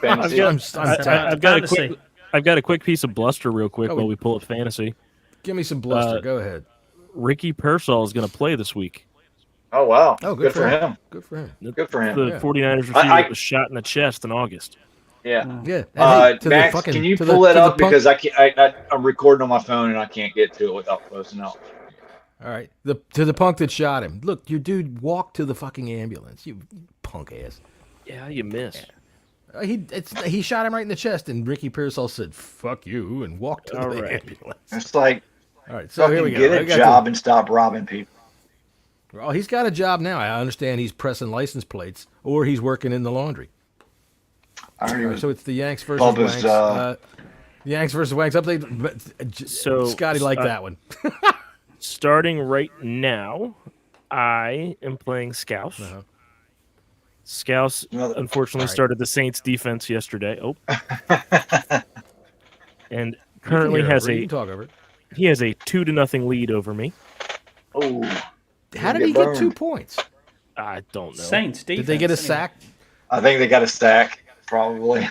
I've got a quick piece of bluster real quick while we pull up fantasy. Give me some bluster. Go ahead. Ricky Pearsall is going to play this week. Oh, wow. Oh, good for him. Good for him. Good for him. The 49ers receiver was shot in the chest in August. Yeah. Yeah. Max, can you pull that up? Because I'm recording on my phone and I can't get to it without closing out. All right. To the punk that shot him. Look, your dude walked to the fucking ambulance. You punk ass. Yeah, you missed. He shot him right in the chest, and Ricky Pearsall said, "Fuck you," and walked to the ambulance. It's like, all right. So here we go. Get a job and stop robbing people. Well, he's got a job now. I understand he's pressing license plates, or he's working in the laundry. So it's the Yanks versus Wanks. Yanks versus Wanks update. So Scotty liked that one. Starting right now, I am playing Scouse. Scouse unfortunately started the Saints defense yesterday. And currently has a 2-0 lead over me. Oh. How did he get 2 points? I don't know. Saints defense. Did they get a sack? I think they got a sack, probably.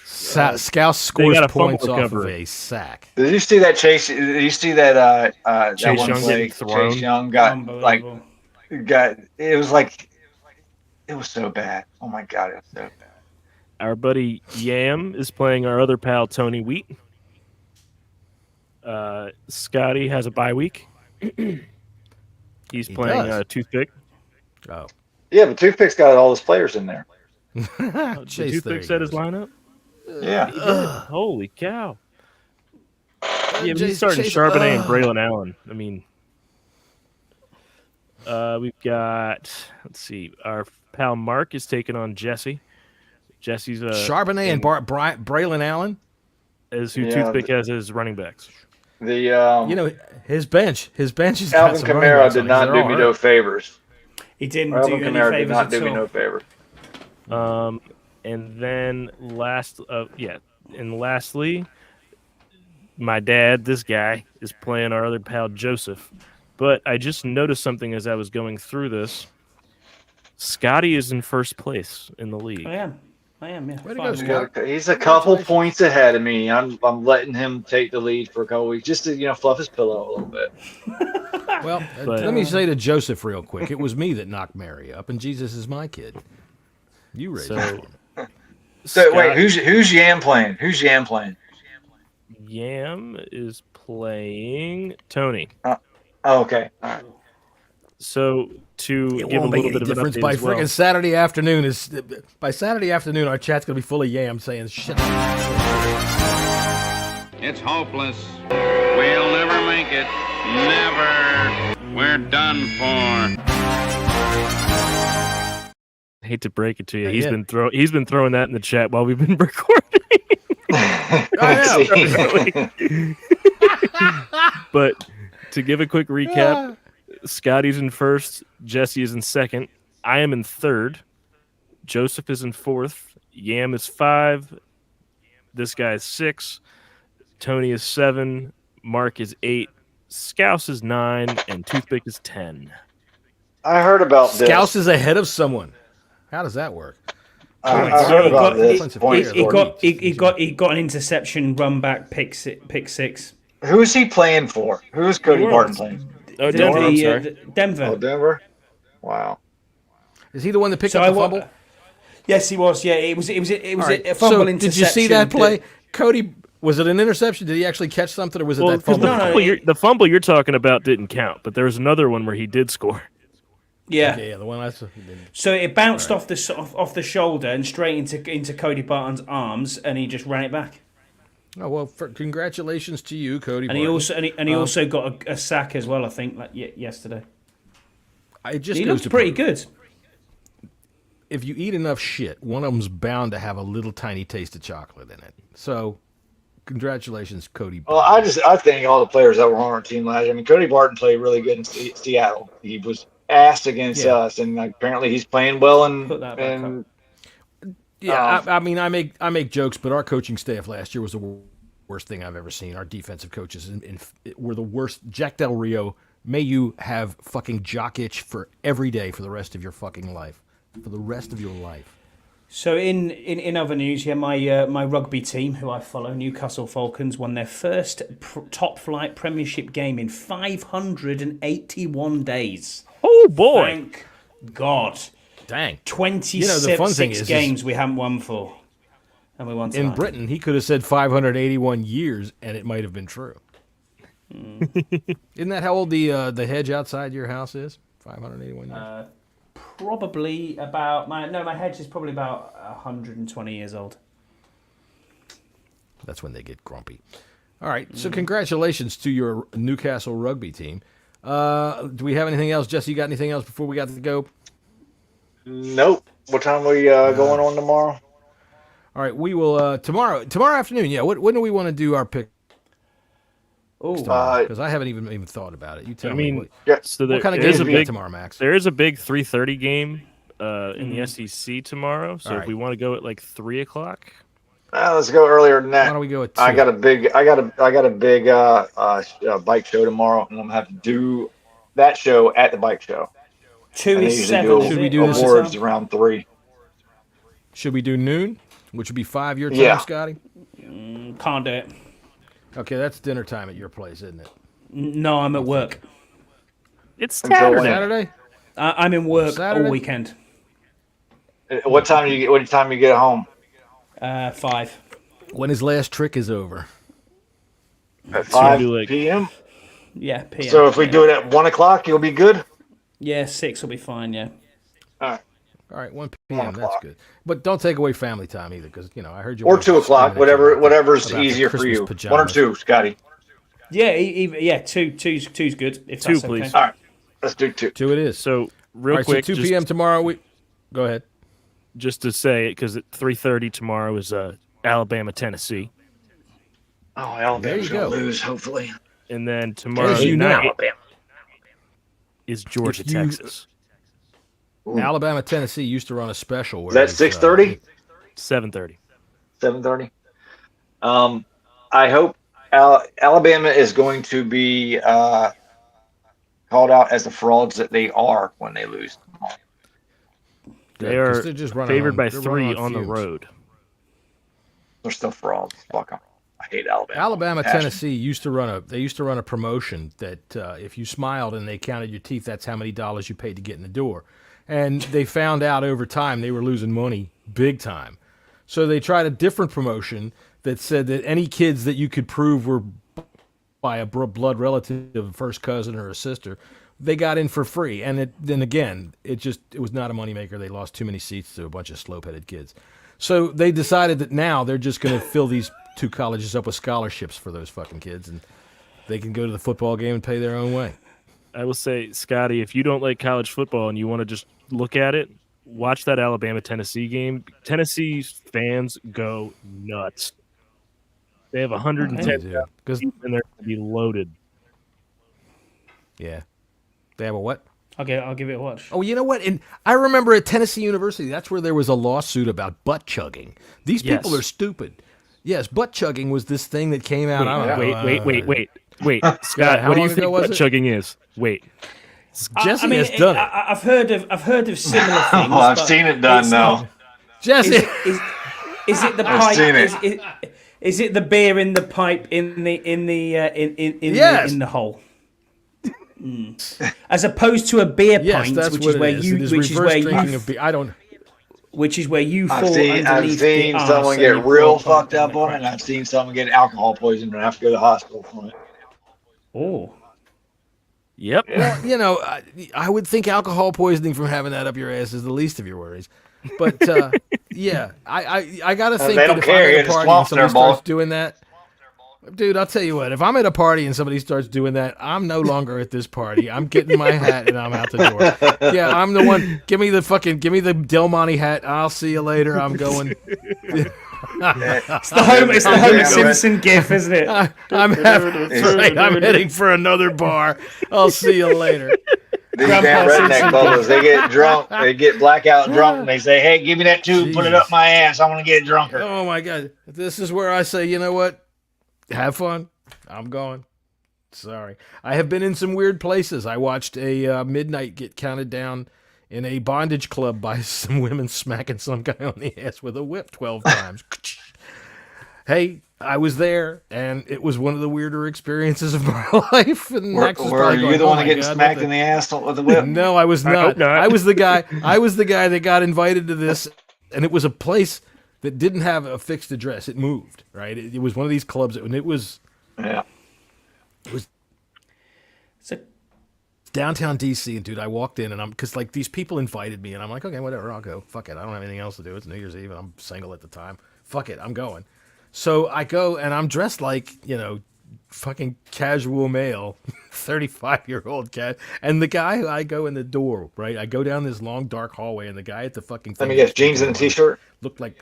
Scouse scores got a points fumble off of recovery. a sack. Did you see that Chase? Did you see that that Chase one Young play? getting thrown? Chase Young got like Unbelievable. it was so bad. Oh my god, it was so bad. Our buddy Yam is playing our other pal Tony Wheat. Scotty has a bye week. He's playing does. Toothpick. Oh. Yeah, but Toothpick's got all his players in there. Did Toothpick set his lineup? Yeah. Holy cow. Yeah, Chase- he's starting Chase- Charbonnet and Braylon Allen. I mean, we've got, let's see, our pal Mark is taking on Jesse. Jesse's Charbonnet and Braylon Allen. is who Yeah, Toothpick has as running backs. The His bench is Alvin got some running Kamara backs did on it. not They're do all me hurt. no favors. He didn't Alvin do any Kamara did favors not at do me all. no favors. And then lastly, my dad, this guy, is playing our other pal Joseph. But I just noticed something as I was going through this. Scotty is in first place in the league. I am, yeah. Way to go, 5-1. Scott. He's a couple points ahead of me. I'm letting him take the lead for a couple weeks just to fluff his pillow a little bit. Well, But- let me say to Joseph real quick. It was me that knocked Mary up, and Jesus is my kid. You raised him. So Scott- wait, who's Yam playing? Who's Yam playing? Yam is playing Tony. Oh, okay. All right. So to It give a won't make little any bit of an difference update by as well, freaking Saturday afternoon. By Saturday afternoon, our chat's gonna be full of yams saying shit. It's hopeless. We'll never make it. Never. We're done for. I hate to break it to you, Not he's yet. been throwing that in the chat while we've been recording. But to give a quick recap, Scotty's in first, Jesse is in second, I am in third, Joseph is in fourth, Yam is 5, this guy is 6, Tony is 7, Mark is 8, Scouse is 9, and Toothpick is 10. I heard about this. Scouse is ahead of someone. How does that work? I heard about this. Offensive Points player. scored. He got an interception, run back, pick six. Who is he playing for? Who is Cody Barton playing? Oh, Denver, I'm sorry. Denver. Oh, Denver. Wow. Is he the one that picked So up I the wa- fumble? Yes, he was. Yeah, it was All right, a fumble so interception. did you see that play? Cody, was it an interception? Did he actually catch something, or was it Well, that 'cause fumble? the fumble you're talking about didn't count, but there was another one where he did score. Yeah. Okay, yeah, the one I saw. So it bounced off the shoulder and straight into Cody Barton's arms, and he just ran it back. Oh well, congratulations to you, Cody. And he Barton. also got a sack as well. I think yesterday. It just He goes looked to pretty prove, good. if you eat enough shit, one of them's bound to have a little tiny taste of chocolate in it. So, congratulations, Cody. Well, I think all the players that were on our team last year. I mean, Cody Barton played really good in Seattle. He was ass against us, and apparently he's playing well. Put that back up. Yeah, I mean, I make jokes, but our coaching staff last year was the worst thing I've ever seen. Our defensive coaches were the worst. Jack Del Rio, may you have fucking jock itch for every day for the rest of your fucking life. For the rest of your life. So in other news, my rugby team, who I follow, Newcastle Falcons, won their first top flight Premiership game in 581 days. Oh boy! Thank God. Dang. 26 the fun thing is games we haven't won for, and we won tonight. In Britain, he could have said 581 years, and it might have been true. Isn't that how old the hedge outside your house is? 581 years. Probably about my hedge is probably about 120 years old. That's when they get grumpy. All right, so congratulations to your Newcastle rugby team. Do we have anything else? Jesse, you got anything else before we got to go? Nope. What time are we going on tomorrow? All right, we will tomorrow afternoon. Yeah, when do we want to do our pick? Oh, Because I haven't even thought about it. You tell me. So What kind of there is games a we got big tomorrow, Max? There is a big 3:30 game in the SEC tomorrow. So All if right. we want to go at like 3:00, Let's go earlier than that. Why don't we go at 2? I got a big bike show tomorrow, and I'm gonna have to do that show at the bike show. 2 And they is usually 7. Should we do this awards around 3. Should we do noon, which would be 5 your time, Yeah. Scotty? Can't do it. Okay, that's dinner time at your place, isn't it? No, I'm at work. It's Until when? Saturday. Saturday? I'm in work Saturday? all weekend. What time you get home? 5. When his last trick is over. At 5 do like- p.m. Yeah, PM. So if we do it at 1 o'clock, you'll be good. Yeah, 6 will be fine, yeah. All right. All right, 1 p.m. 1 That's o'clock. good. But don't take away family time either, because I heard you. Or were 2 o'clock, screaming at you whatever's about the easier for Christmas you. pajamas. 1 or 2, Scotty. Yeah, yeah, two's good. If 2, that's please. Okay. All right, let's do 2. 2 it is. So All real right, quick, so 2 p.m. tomorrow. Go ahead. just to say it, because at 3:30 tomorrow is Alabama, Tennessee, Oh, Alabama's There you going to go. lose, hopefully. and then tomorrow As you know. night is Georgia, If you- Texas, Alabama, Tennessee used to run a special. Where Is that it was, 6:30? 7:30. 7:30? I hope Alabama is going to be called out as the frauds that they are when they lose. They Yeah, 'cause are they're just running favored on- by they're 3 running on on the fumes. road. They're still frauds. Fuck them. I hate Alabama. Alabama, Passion. Tennessee used to run a promotion that if you smiled and they counted your teeth, that's how many dollars you paid to get in the door. And they found out over time they were losing money big time. So they tried a different promotion that said that any kids that you could prove were by a blood relative, a first cousin or a sister, they got in for free. And then again, it was not a moneymaker. They lost too many seats to a bunch of slope-headed kids. So they decided that now they're just going to fill these 2 colleges up with scholarships for those fucking kids, and they can go to the football game and pay their own way. I will say, Scotty, if you don't like college football and you want to just look at it, watch that Alabama-Tennessee game. Tennessee fans go nuts. They have 110 because and they're going to be loaded. yeah, they have a what? I'll give it a watch. Oh, you know what? And I remember at Tennessee University, that's where there was a lawsuit about butt chugging. These people Yes. are stupid. Yes, butt chugging was this thing that came out. I don't know, Wait, Scott, how what do you long ago think was butt it? chugging is? Wait. Jesse has done it. I've heard of similar things. Oh, I've but seen it done it's now. not- Jesse, Is it the I've pipe? seen it. Is it the beer in the pipe in the Yes. in the hole? As opposed to a beer yes, pint, that's which what is where it is. you It is which is reverse where drinking you of beer. I don't. which is where you fall I've seen underneath the arse someone and get you real fall fucked up on it, and I've seen someone get alcohol poisoned and have to go to the hospital from it. Oh, Yep. Well, I would think alcohol poisoning from having that up your ass is the least of your worries. But yeah, I gotta think they that don't if care. I'm You're at a the party and swamp somebody there, boss. starts doing that, dude, I'll tell you what. If I'm at a party and somebody starts doing that, I'm no longer at this party. I'm getting my hat and I'm out the door. Yeah, I'm the one. Give me the Del Monte hat. I'll see you later. I'm going. it's the Homer Simpson gif, isn't it? I'm heading for another bar. I'll see you later. These damn redneck fellas, they get drunk, they get blackout drunk, and they say, "Hey, give me that tube, put it up my ass. I want to get drunker." Oh my God, this is where I say, you know what? Have fun. I'm going. Sorry, I have been in some weird places. I watched a midnight get counted down in a bondage club by some women smacking some guy on the ass with a whip 12 times. Hey, I was there, and it was one of the weirder experiences of my life. And Max was Were probably you going, the "Oh one my getting God, smacked what in the ass with a whip? No, I was I not. hope not. I was the guy. I was the guy that got invited to this, and it was a place that didn't have a fixed address. It moved, right? It was one of these clubs, and it was Yeah. So, downtown DC. And dude, I walked in, and because like these people invited me, and I'm like, okay, whatever, I'll go. Fuck it, I don't have anything else to do. It's New Year's Eve, and I'm single at the time. Fuck it, I'm going. So I go, and I'm dressed like fucking casual male, 35-year-old cat. And the guy, I go in the door, right? I go down this long, dark hallway, and the guy at the fucking Let me thing guess, jeans and a t-shirt? looked like.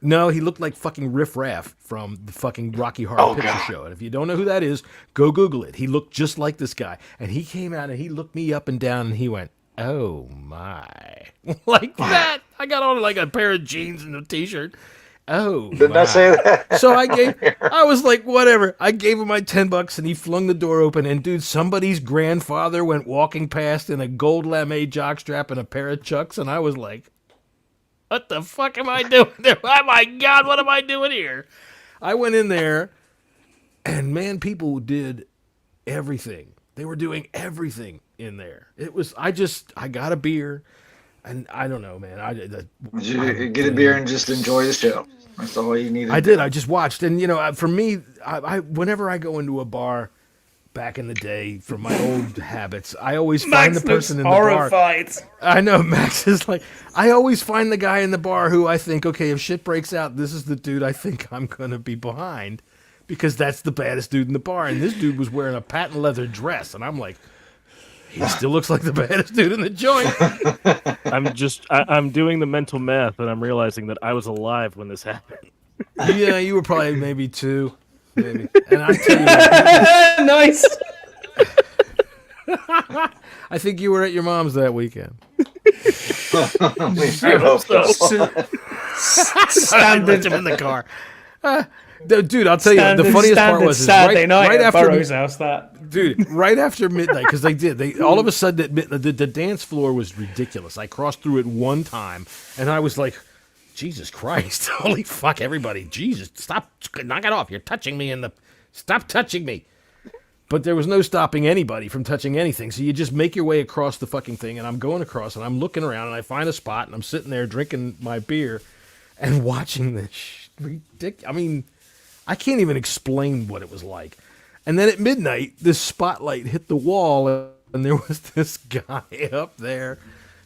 No, he looked like fucking Riff Raff from the fucking Rocky Horror Picture Show. And if you don't know who that is, go Google it. He looked just like this guy. And he came out and he looked me up and down and he went, "Oh my." Like that. I got on like a pair of jeans and a t-shirt. Oh, Didn't I say that? So I was like, whatever. I gave him my $10 and he flung the door open. And dude, somebody's grandfather went walking past in a gold lame jockstrap and a pair of Chucks. And I was like, what the fuck am I doing there? Oh my God, what am I doing here? I went in there and man, people did everything. They were doing everything in there. It was, I got a beer. And I don't know, man. You get a beer and just enjoy the show. That's all you need to do. I did. I just watched. And, you know, for me, I whenever I go into a bar back in the day from my old habits, I always find the person in the horrified. bar. I know. Max is like, I always find the guy in the bar who I think, okay, if shit breaks out, this is the dude I think I'm going to be behind because that's the baddest dude in the bar. And this dude was wearing a patent leather dress. And I'm like, he still looks like the baddest dude in the joint. I'm doing the mental math, and I'm realizing that I was alive when this happened. Yeah, you were probably maybe 2, maybe. And I tell you, Nice. I think you were at your mom's that weekend. I hope so. Standard him in the car. Dude, I'll tell you, the funniest part was Saturday night right at after Burroughs' house. That dude, right after midnight, because they all of a sudden the dance floor was ridiculous. I crossed through it one time, and I was like, Jesus Christ, holy fuck, everybody, Jesus, stop, knock it off! You're touching me stop touching me. But there was no stopping anybody from touching anything, so you just make your way across the fucking thing, and I'm going across, and I'm looking around, and I find a spot, and I'm sitting there drinking my beer, and watching this ridiculous. I mean, I can't even explain what it was like. And then at midnight, this spotlight hit the wall, and there was this guy up there,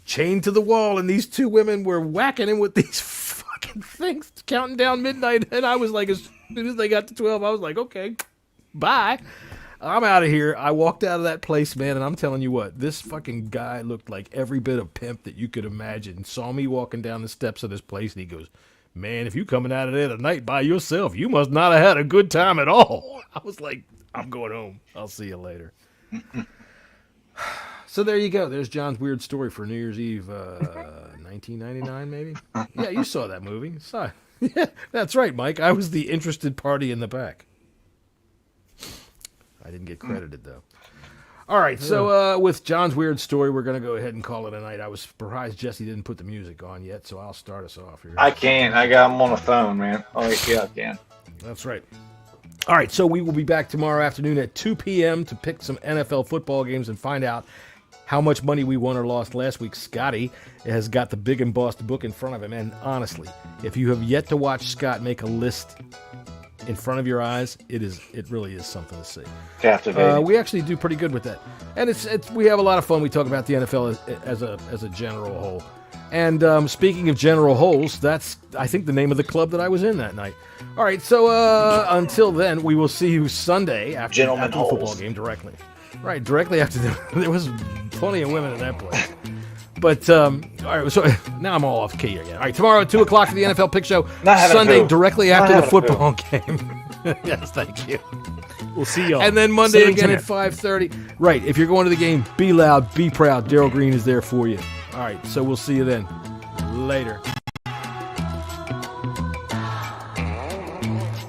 chained to the wall, and these 2 women were whacking him with these fucking things, counting down midnight. And I was like, as soon as they got to 12, I was like, okay, bye. I'm out of here. I walked out of that place, man, and I'm telling you what, this fucking guy looked like every bit of pimp that you could imagine. Saw me walking down the steps of this place, and he goes, man, if you coming out of there tonight by yourself, you must not have had a good time at all. I was like, I'm going home. I'll see you later. So there you go. There's John's weird story for New Year's Eve, 1999, maybe? Yeah, you saw that movie. Yeah, that's right, Mike. I was the interested party in the back. I didn't get credited, though. All right, so with John's weird story, we're going to go ahead and call it a night. I was surprised Jesse didn't put the music on yet, so I'll start us off here. I can't. I'm on the phone, man. Oh, yeah, I can. That's right. All right, so we will be back tomorrow afternoon at 2 p.m. to pick some NFL football games and find out how much money we won or lost last week. Scotty has got the Big and Boss book in front of him, and honestly, if you have yet to watch Scott make a list in front of your eyes, it really is something to see. Captivating. We actually do pretty good with that, and we have a lot of fun. We talk about the NFL as a general whole. And speaking of general holes, that's, I think, the name of the club that I was in that night. All right, so until then, we will see you Sunday after the football game directly. Right, directly after there was plenty of women in that place. But, all right, so now I'm all off key again. All right, tomorrow at 2 o'clock for the NFL Pick Show. Sunday, directly after the football game. Yes, thank you. We'll see y'all. And then Monday again at 5:30. Right, if you're going to the game, be loud, be proud. Darrell Green is there for you. All right, so we'll see you then. Later.